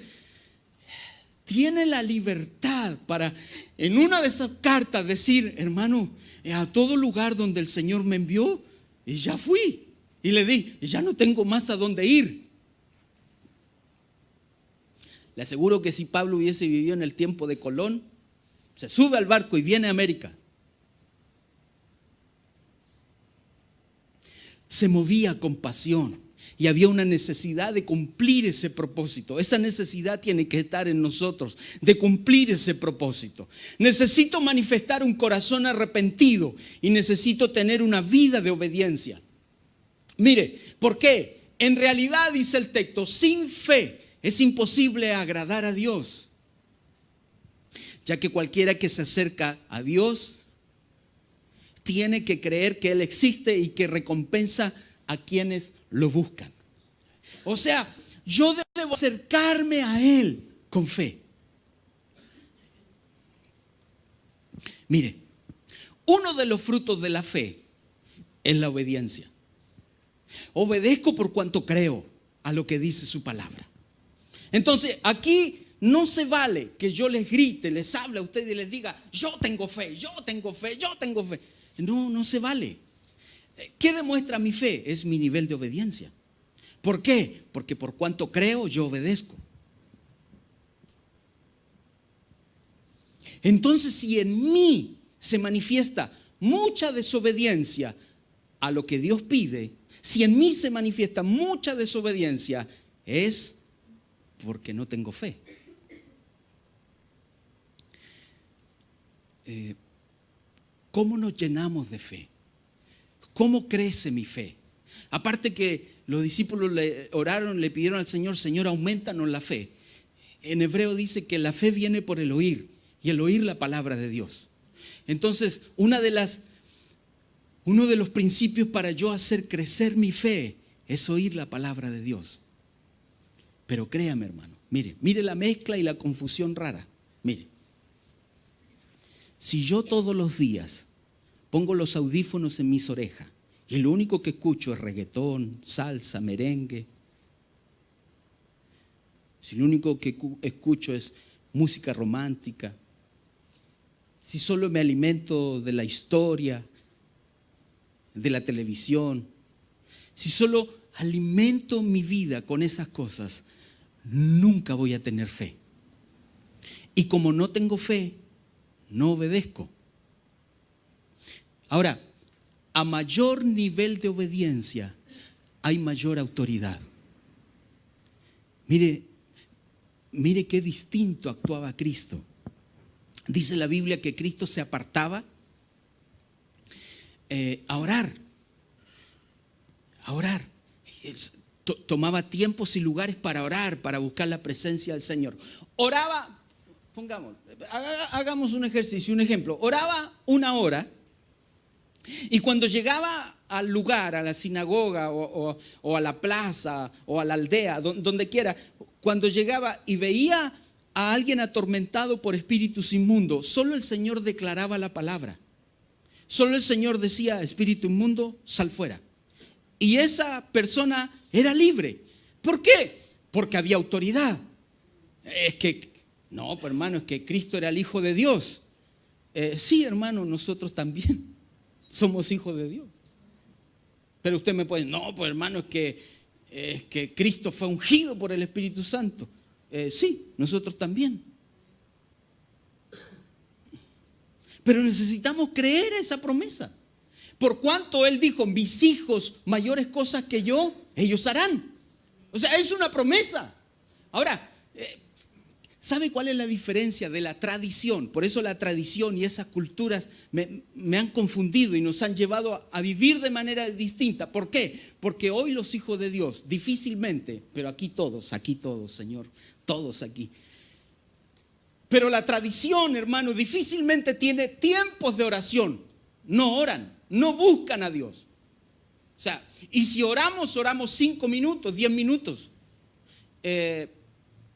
Tiene la libertad para en una de esas cartas decir, hermano, a todo lugar donde el Señor me envió y ya fui y le di y ya no tengo más a dónde ir. Le aseguro que si Pablo hubiese vivido en el tiempo de Colón, se sube al barco y viene a América. Se movía con pasión y había una necesidad de cumplir ese propósito. Esa necesidad tiene que estar en nosotros, de cumplir ese propósito. Necesito manifestar un corazón arrepentido y necesito tener una vida de obediencia. Mire, ¿por qué? En realidad, dice el texto, sin fe es imposible agradar a Dios, ya que cualquiera que se acerca a Dios tiene que creer que Él existe y que recompensa a quienes lo buscan. O sea, yo debo acercarme a Él con fe. Mire, uno de los frutos de la fe es la obediencia. Obedezco por cuanto creo a lo que dice su palabra. Entonces, aquí no se vale que yo les grite, les hable a ustedes y les diga, yo tengo fe, yo tengo fe, yo tengo fe. No, no se vale. ¿Qué demuestra mi fe? Es mi nivel de obediencia. ¿Por qué? Porque por cuanto creo, yo obedezco. Entonces, si en mí se manifiesta mucha desobediencia a lo que Dios pide, si en mí se manifiesta mucha desobediencia, es porque no tengo fe. ¿Cómo nos llenamos de fe? ¿Cómo crece mi fe? Aparte que los discípulos le oraron, le pidieron al Señor, Señor, aumentanos la fe. En hebreo dice que la fe viene por el oír y el oír la palabra de Dios. Entonces, uno de los principios para yo hacer crecer mi fe es oír la palabra de Dios. Pero créame, hermano, mire la mezcla y la confusión rara. Mire, si yo todos los días pongo los audífonos en mis orejas y lo único que escucho es reggaetón, salsa, merengue, si lo único que escucho es música romántica, si solo me alimento de la historia, de la televisión, si solo alimento mi vida con esas cosas, nunca voy a tener fe. Y como no tengo fe, no obedezco. Ahora, a mayor nivel de obediencia, hay mayor autoridad. Mire qué distinto actuaba Cristo. Dice la Biblia que Cristo se apartaba a orar. Tomaba tiempos y lugares para orar, para buscar la presencia del Señor. Oraba, hagamos un ejercicio, un ejemplo. Oraba 1 hora y cuando llegaba al lugar, a la sinagoga o a la plaza o a la aldea, donde quiera, cuando llegaba y veía a alguien atormentado por espíritus inmundos, solo el Señor declaraba la palabra. Solo el Señor decía: espíritu inmundo, sal fuera. Y esa persona era libre. ¿Por qué? Porque había autoridad. No, pues hermano, es que Cristo era el Hijo de Dios. Sí, hermano, nosotros también somos hijos de Dios. Pero usted me puede decir: no, pues hermano, es que Cristo fue ungido por el Espíritu Santo. Sí, nosotros también. Pero necesitamos creer esa promesa. Por cuanto Él dijo: mis hijos mayores cosas que yo, ellos harán. O sea, es una promesa. Ahora, ¿sabe cuál es la diferencia de la tradición? Por eso la tradición y esas culturas me han confundido y nos han llevado a vivir de manera distinta. ¿Por qué? Porque hoy los hijos de Dios difícilmente, pero aquí todos, Señor, todos aquí. Pero la tradición, hermano, difícilmente tiene tiempos de oración. No oran. No buscan a Dios. O sea, y si oramos 5 minutos, 10 minutos.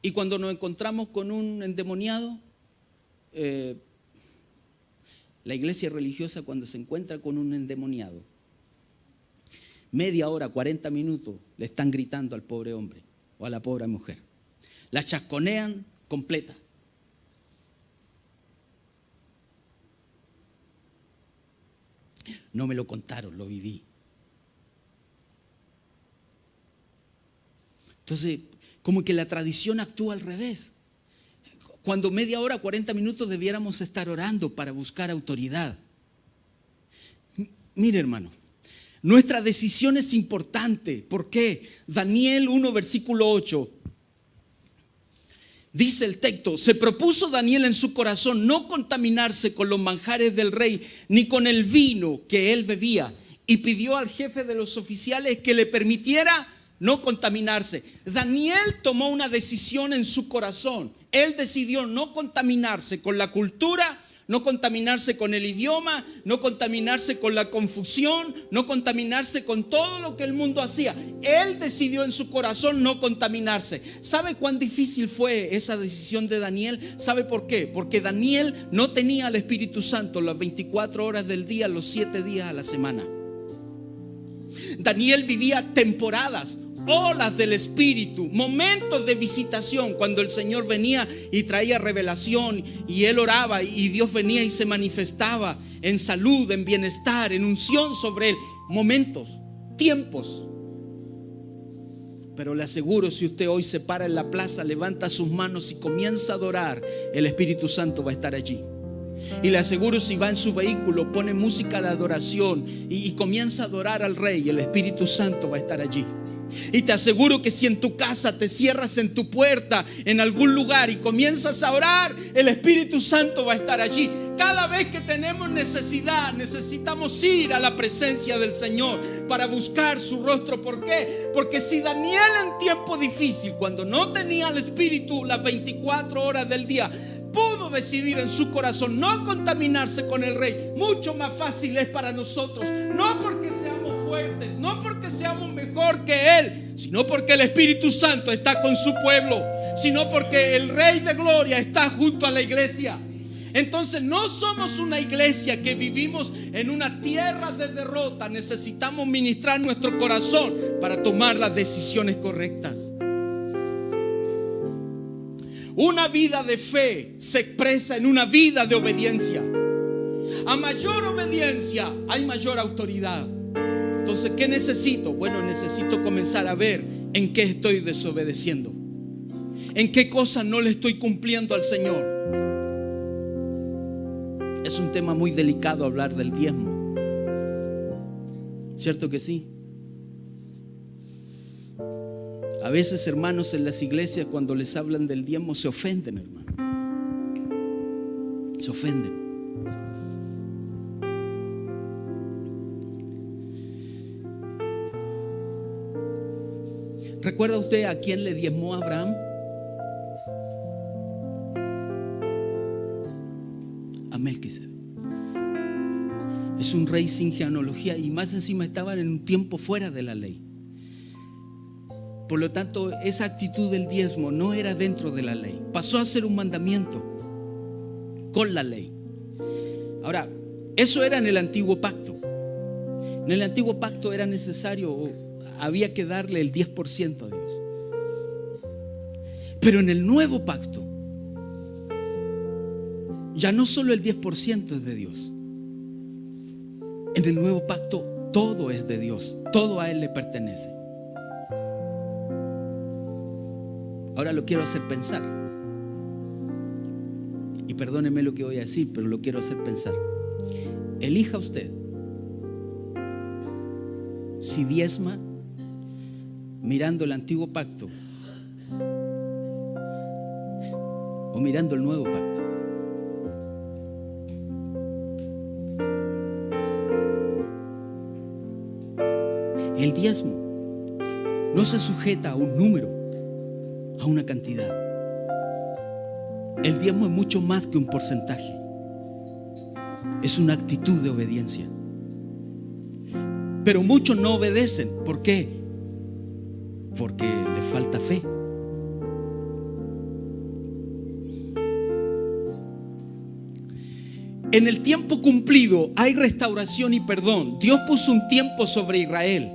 Y cuando nos encontramos con un endemoniado, la iglesia religiosa, cuando se encuentra con un endemoniado, media hora, 40 minutos, le están gritando al pobre hombre o a la pobre mujer. La chasconean completa. No me lo contaron, lo viví. Entonces, como que la tradición actúa al revés. Cuando media hora, 40 minutos debiéramos estar orando para buscar autoridad. Mire, hermano, nuestra decisión es importante. ¿Por qué? Daniel 1, versículo 8. Dice el texto: se propuso Daniel en su corazón no contaminarse con los manjares del rey, ni con el vino que él bebía, y pidió al jefe de los oficiales que le permitiera no contaminarse. Daniel tomó una decisión en su corazón. Él decidió no contaminarse con la cultura, no contaminarse con el idioma, no contaminarse con la confusión, no contaminarse con todo lo que el mundo hacía. Él decidió en su corazón no contaminarse. ¿Sabe cuán difícil fue esa decisión de Daniel? ¿Sabe por qué? Porque Daniel no tenía al Espíritu Santo las 24 horas del día, los 7 días a la semana. Daniel vivía temporadas, olas del Espíritu, momentos de visitación, cuando el Señor venía y traía revelación y él oraba y Dios venía y se manifestaba en salud, en bienestar, en unción sobre él. Momentos, tiempos. Pero le aseguro, si usted hoy se para en la plaza, levanta sus manos y comienza a adorar, el Espíritu Santo va a estar allí. Y le aseguro, si va en su vehículo, pone música de adoración y comienza a adorar al Rey, el Espíritu Santo va a estar allí. Y te aseguro que si en tu casa te cierras en tu puerta, en algún lugar, y comienzas a orar, el Espíritu Santo va a estar allí. Cada vez que tenemos necesidad, necesitamos ir a la presencia del Señor para buscar su rostro. ¿Por qué? Porque si Daniel en tiempo difícil, cuando no tenía el Espíritu las 24 horas del día, pudo decidir en su corazón no contaminarse con el Rey, mucho más fácil es para nosotros. No porque seamos fuertes, no porque seamos mejor que Él, sino porque el Espíritu Santo está con su pueblo, sino porque el Rey de Gloria está junto a la iglesia. Entonces no somos una iglesia que vivimos en una tierra de derrota. Necesitamos ministrar nuestro corazón para tomar las decisiones correctas. Una vida de fe se expresa en una vida de obediencia. A mayor obediencia hay mayor autoridad. Entonces, ¿qué necesito? Bueno, necesito comenzar a ver en qué estoy desobedeciendo, en qué cosas no le estoy cumpliendo al Señor. Es un tema muy delicado hablar del diezmo. ¿Cierto que sí? A veces, hermanos, en las iglesias cuando les hablan del diezmo se ofenden, hermano. Se ofenden. ¿Recuerda usted a quién le diezmó Abraham? A Melquisedec. Es un rey sin genealogía y más encima estaban en un tiempo fuera de la ley. Por lo tanto, esa actitud del diezmo no era dentro de la ley. Pasó a ser un mandamiento con la ley. Ahora, eso era en el antiguo pacto. En el antiguo pacto era necesario, había que darle el 10% a Dios. Pero en el nuevo pacto, ya no solo el 10% es de Dios. En el nuevo pacto todo es de Dios, todo a Él le pertenece. Ahora lo quiero hacer pensar. Y perdóneme lo que voy a decir, pero lo quiero hacer pensar. Elija usted si diezma mirando el antiguo pacto o mirando el nuevo pacto. El diezmo no se sujeta a un número, a una cantidad. El diezmo es mucho más que un porcentaje. Es una actitud de obediencia. Pero muchos no obedecen. ¿Por qué? Porque les falta fe. En el tiempo cumplido hay restauración y perdón. Dios puso un tiempo sobre Israel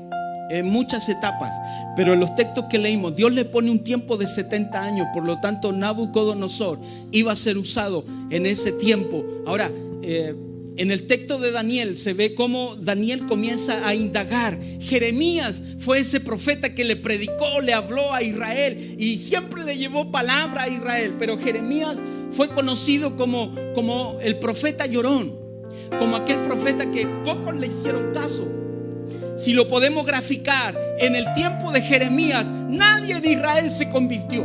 en muchas etapas, pero en los textos que leímos, Dios le pone un tiempo de 70 años. Por lo tanto, Nabucodonosor iba a ser usado en ese tiempo. Ahora, en el texto de Daniel se ve cómo Daniel comienza a indagar. Jeremías fue ese profeta que le predicó, le habló a Israel y siempre le llevó palabra a Israel. Pero Jeremías fue conocido como el profeta llorón, como aquel profeta que pocos le hicieron caso. Si lo podemos graficar, en el tiempo de Jeremías nadie en Israel se convirtió.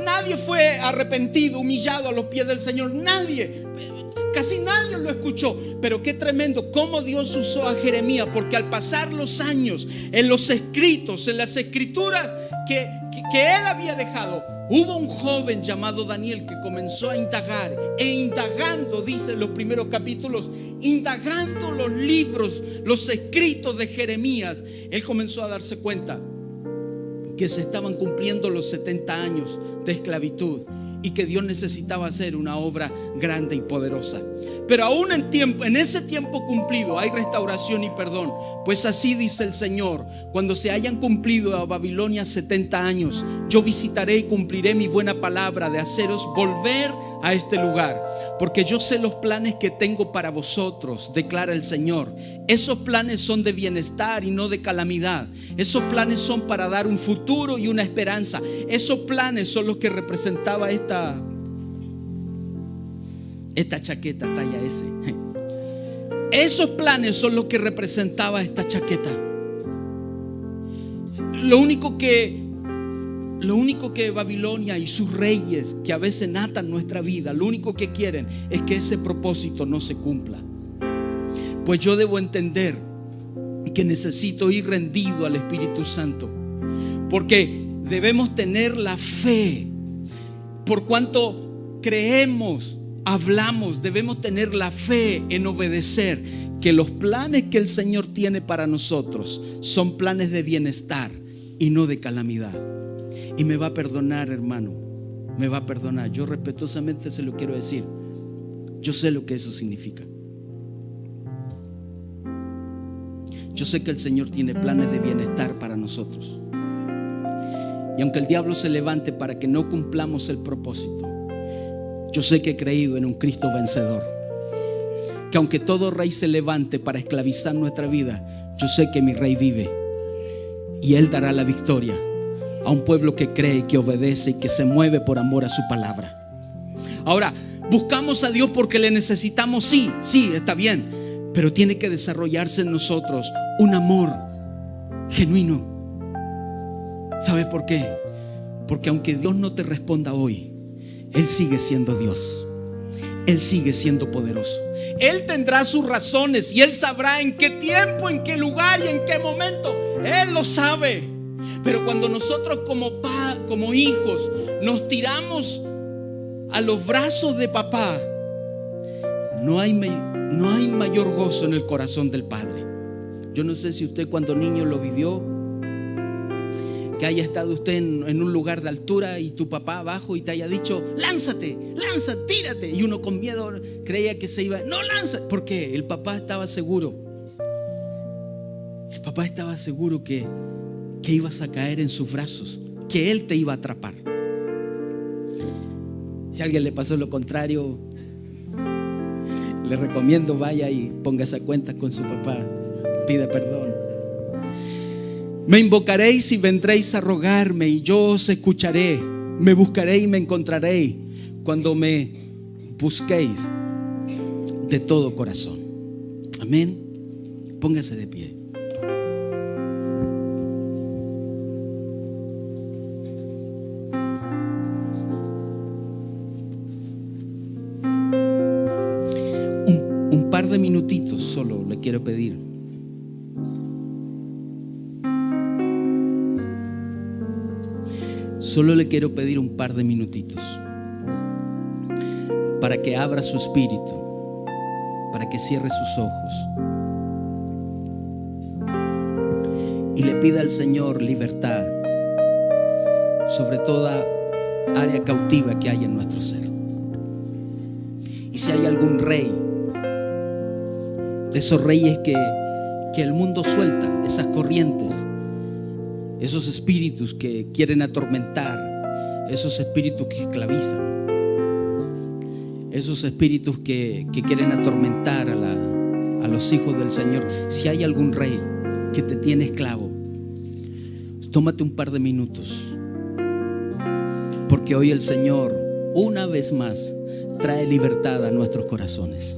Nadie fue arrepentido, humillado a los pies del Señor. Nadie. Casi nadie lo escuchó. Pero qué tremendo cómo Dios usó a Jeremías, porque al pasar los años, en los escritos, en las escrituras que él había dejado, hubo un joven llamado Daniel que comenzó a indagar. E indagando, dice los primeros capítulos, indagando los libros, los escritos de Jeremías, él comenzó a darse cuenta que se estaban cumpliendo los 70 años de esclavitud y que Dios necesitaba hacer una obra grande y poderosa. Pero aún en ese tiempo cumplido hay restauración y perdón. Pues así dice el Señor: cuando se hayan cumplido a Babilonia 70 años, yo visitaré y cumpliré mi buena palabra de haceros volver a este lugar. Porque yo sé los planes que tengo para vosotros, declara el Señor. Esos planes son de bienestar y no de calamidad. Esos planes son para dar un futuro y una esperanza. Esos planes son los que representaba esta chaqueta talla S. Esos planes son los que representaba esta chaqueta. Lo único que Babilonia y sus reyes, que a veces atan nuestra vida, lo único que quieren es que ese propósito no se cumpla. Pues yo debo entender que necesito ir rendido al Espíritu Santo, porque debemos tener la fe. Por cuanto creemos, hablamos, debemos tener la fe en obedecer, que los planes que el Señor tiene para nosotros son planes de bienestar y no de calamidad. Y me va a perdonar, hermano, me va a perdonar. Yo respetuosamente se lo quiero decir. Yo sé lo que eso significa. Yo sé que el Señor tiene planes de bienestar para nosotros. Y aunque el diablo se levante para que no cumplamos el propósito, yo sé que he creído en un Cristo vencedor. Que aunque todo rey se levante para esclavizar nuestra vida, yo sé que mi rey vive y Él dará la victoria a un pueblo que cree, que obedece y que se mueve por amor a su palabra. Ahora, Buscamos a Dios porque le necesitamos, sí, está bien, pero tiene que desarrollarse en nosotros un amor genuino. ¿Sabes por qué? Porque aunque Dios no te responda hoy, Él sigue siendo Dios. Él sigue siendo poderoso. Él tendrá sus razones y Él sabrá en qué tiempo, en qué lugar y en qué momento. Él lo sabe. Pero cuando nosotros como hijos nos tiramos a los brazos de papá, no hay mayor gozo en el corazón del Padre. Yo no sé si usted cuando niño lo vivió, que haya estado usted en un lugar de altura y tu papá abajo y te haya dicho: lánzate, tírate, y uno con miedo creía que se iba. No, lanza. ¿Por qué? El papá estaba seguro. El papá estaba seguro que ibas a caer en sus brazos, que Él te iba a atrapar. Si a alguien le pasó lo contrario, le recomiendo vaya y póngase a cuenta con su papá, pida perdón. Me invocaréis y vendréis a rogarme, y yo os escucharé. Me buscaréis y me encontraréis cuando me busquéis de todo corazón. Amén. Póngase de pie. Un par de minutitos solo le quiero pedir. Solo le quiero pedir un par de minutitos para que abra su espíritu, para que cierre sus ojos y le pida al Señor libertad sobre toda área cautiva que hay en nuestro ser. Y si hay algún rey, de esos reyes que el mundo suelta, esas corrientes, esos espíritus que quieren atormentar, esos espíritus que esclavizan, esos espíritus que quieren atormentar a los hijos del Señor. Si hay algún rey que te tiene esclavo, tómate un par de minutos, porque hoy el Señor una vez más trae libertad a nuestros corazones.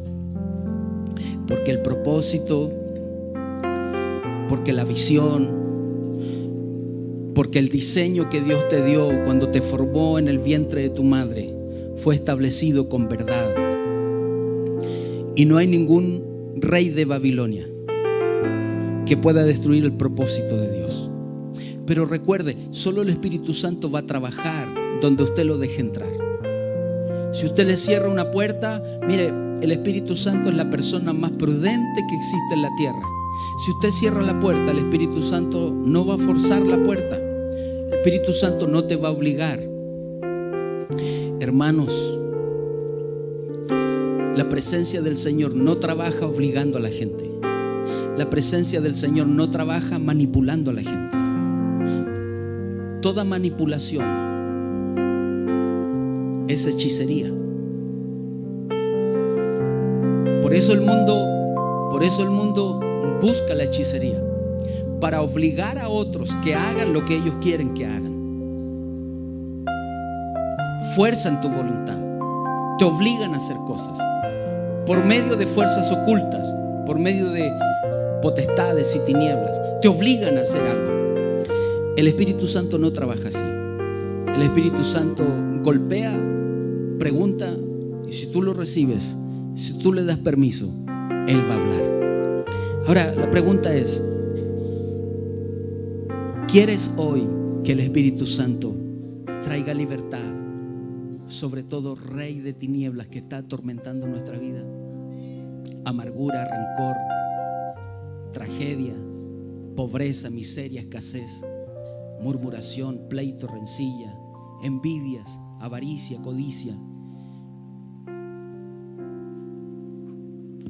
Porque el propósito, porque la visión, porque el diseño que Dios te dio cuando te formó en el vientre de tu madre fue establecido con verdad. Y no hay ningún rey de Babilonia que pueda destruir el propósito de Dios. Pero recuerde, solo el Espíritu Santo va a trabajar donde usted lo deje entrar. Si usted le cierra una puerta, mire, el Espíritu Santo es la persona más prudente que existe en la tierra. Si usted cierra la puerta, el Espíritu Santo no va a forzar la puerta. El Espíritu Santo no te va a obligar. Hermanos, la presencia del Señor no trabaja obligando a la gente. La presencia del Señor no trabaja manipulando a la gente. Toda manipulación es hechicería. Por eso el mundo busca la hechicería, para obligar a otros que hagan lo que ellos quieren que hagan. Fuerzan tu voluntad, te obligan a hacer cosas por medio de fuerzas ocultas, por medio de potestades y tinieblas. Te obligan a hacer algo. El Espíritu Santo no trabaja así. El Espíritu Santo golpea, pregunta, y si tú lo recibes, si tú le das permiso, Él va a hablar. Ahora, la pregunta es: ¿quieres hoy que el Espíritu Santo traiga libertad sobre todo rey de tinieblas que está atormentando nuestra vida? Amargura, rencor, tragedia, pobreza, miseria, escasez, murmuración, pleito, rencilla, envidias, avaricia, codicia.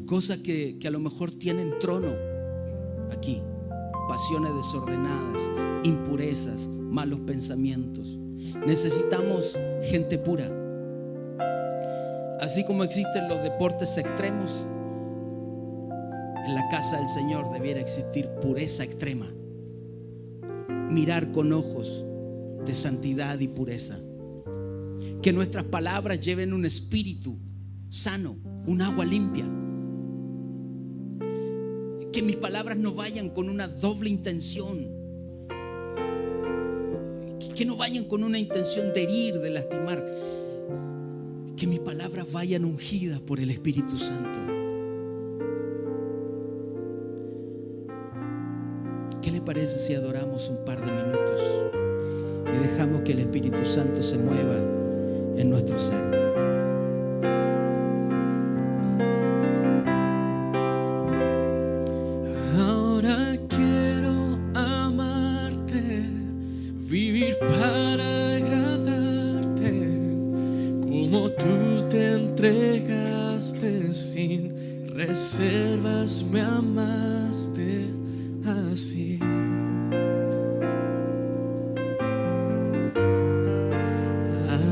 Cosas que a lo mejor tienen trono aquí. Pasiones desordenadas, impurezas, malos pensamientos. Necesitamos gente pura. Así como existen los deportes extremos, en la casa del Señor debiera existir pureza extrema. Mirar con ojos de santidad y pureza. Que nuestras palabras lleven un espíritu sano, un agua limpia. Que mis palabras no vayan con una doble intención, que no vayan con una intención de herir, de lastimar. Que mis palabras vayan ungidas por el Espíritu Santo. ¿Qué le parece si adoramos un par de minutos y dejamos que el Espíritu Santo se mueva en nuestro ser? Ahora quiero amarte, vivir para agradarte, como tú te entregaste sin reservas, me amaste así.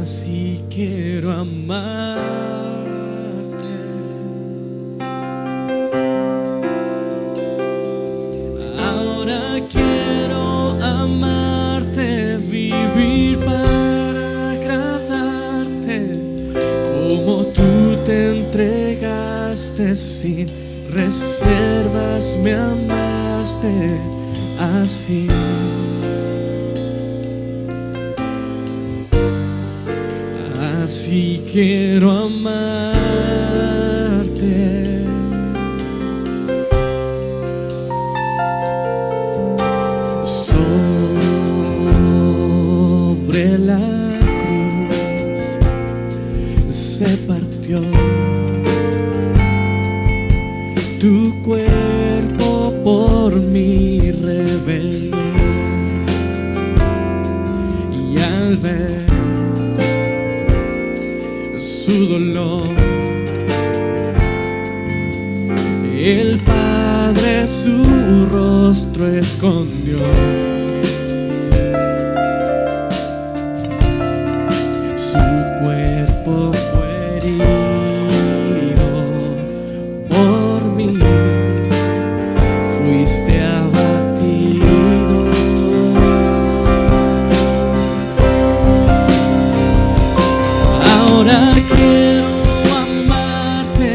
Así quiero amarte. Ahora quiero amarte, vivir para agradarte, como tú te entregaste sin reservas, me amaste así. Así quiero amarte. Sobre la cruz se partió tu cuerpo por mi rebelión, y al ver su dolor, el Padre su rostro escondió. Su cuerpo fue herido por mí, fuiste abatido. Ahora quiero amarte,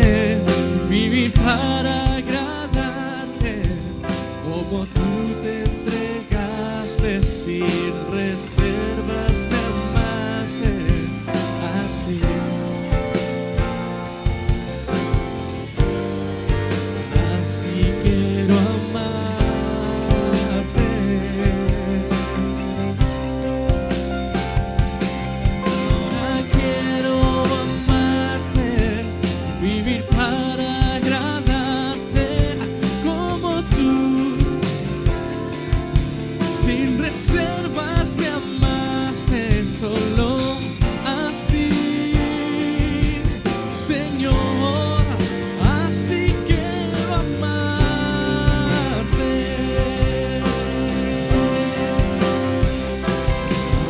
vivir para agradarte, como tú te entregaste sin reservas, me amaste así. Así quiero amarte. Ahora quiero amarte, vivir para agradarte, como tú, sin reservas, me amaste solo así, Señor. Así quiero amarte.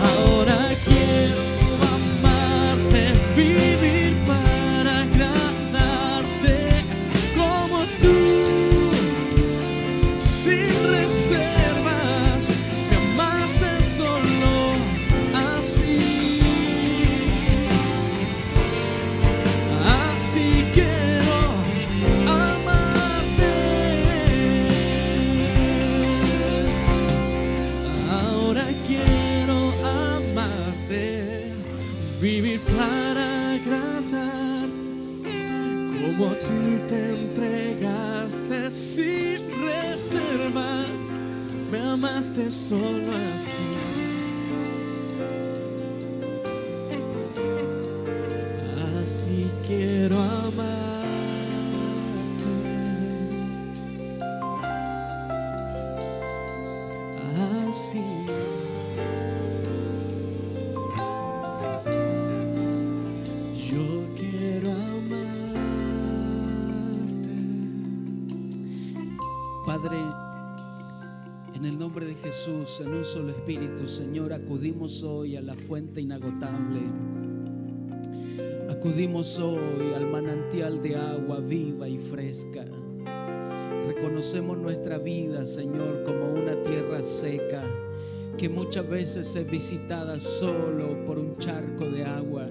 Ahora quiero amarte, vivir para agradarte, como tú, sin reservas, me amaste solo así. Así quiero amarte. Ahora quiero amarte, vivir para agradar, como tú te entregaste sin reservas, me amaste solo así. Así quiero amarte. Así. Yo quiero amarte. Padre, en el nombre de Jesús, en un solo espíritu, Señor, acudimos hoy a la fuente inagotable. Acudimos hoy al manantial de agua viva y fresca. Reconocemos nuestra vida, Señor, como una tierra seca que muchas veces es visitada solo por un charco de agua.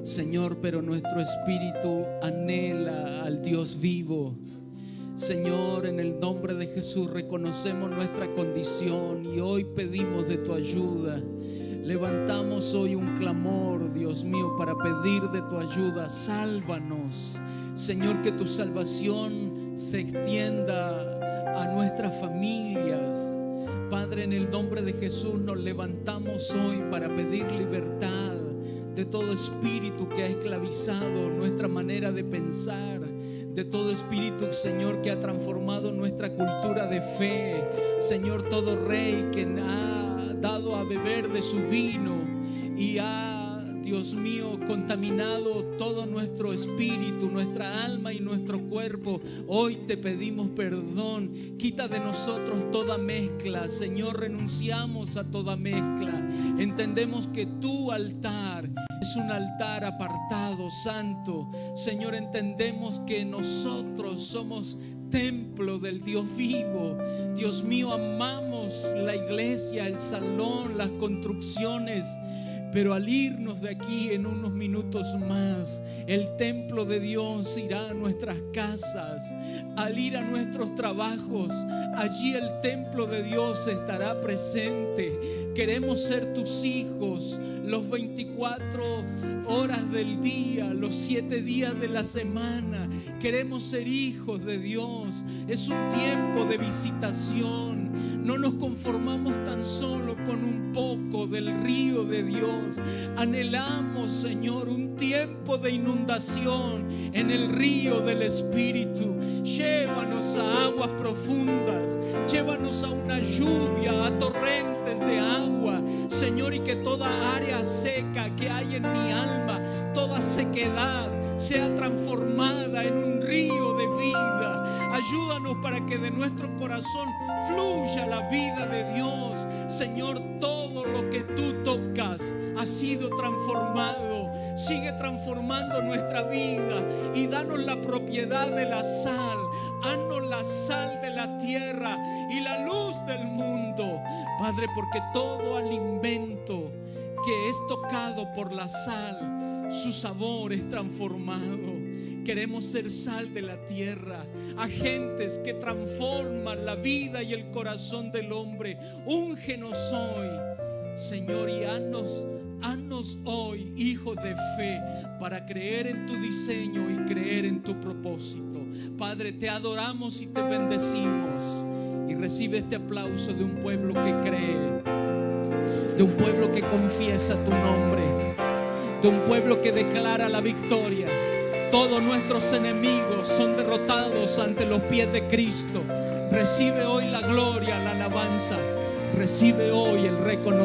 Señor, pero nuestro espíritu anhela al Dios vivo. Señor, en el nombre de Jesús reconocemos nuestra condición y hoy pedimos de tu ayuda. Levantamos hoy un clamor, Dios mío, para pedir de tu ayuda. Sálvanos, Señor, que tu salvación se extienda a nuestras familias. Padre, en el nombre de Jesús nos levantamos hoy para pedir libertad de todo espíritu que ha esclavizado nuestra manera de pensar, de todo espíritu, Señor, que ha transformado nuestra cultura de fe. Señor, todo rey que ha dado a beber de su vino y ha, Dios mío, contaminado todo nuestro espíritu, nuestra alma y nuestro cuerpo, hoy te pedimos perdón. Quita de nosotros toda mezcla, Señor, renunciamos a toda mezcla. Entendemos que tu altar es un altar apartado, santo. Señor, entendemos que nosotros somos templo del Dios vivo. Dios mío, amamos la iglesia, el salón, las construcciones. Pero al irnos de aquí en unos minutos más, el templo de Dios irá a nuestras casas. Al ir a nuestros trabajos, allí el templo de Dios estará presente. Queremos ser tus hijos los 24 horas del día, los 7 días de la semana. Queremos ser hijos de Dios. Es un tiempo de visitación. No nos conformamos tan solo con un poco del río de Dios. Anhelamos, Señor, un tiempo de inundación en el río del Espíritu. Llévanos a aguas profundas, llévanos a una lluvia, a torrentes de agua, Señor, y que toda área seca que hay en mi alma, toda sequedad, sea transformada en un río de vida. Ayúdanos para que de nuestro corazón fluya la vida de Dios. Señor, todo lo que tú tocas ha sido transformado. Sigue transformando nuestra vida y danos la propiedad de la sal. Haznos la sal de la tierra y la luz del mundo, Padre, porque todo alimento que es tocado por la sal, su sabor es transformado. Queremos ser sal de la tierra, agentes que transforman la vida y el corazón del hombre. Úngenos hoy, Señor, y haznos hoy hijos de fe para creer en tu diseño y creer en tu propósito. Padre, te adoramos y te bendecimos. Y recibe este aplauso de un pueblo que cree, de un pueblo que confiesa tu nombre, de un pueblo que declara la victoria. Todos nuestros enemigos son derrotados ante los pies de Cristo. Recibe hoy la gloria, la alabanza. Recibe hoy el reconocimiento.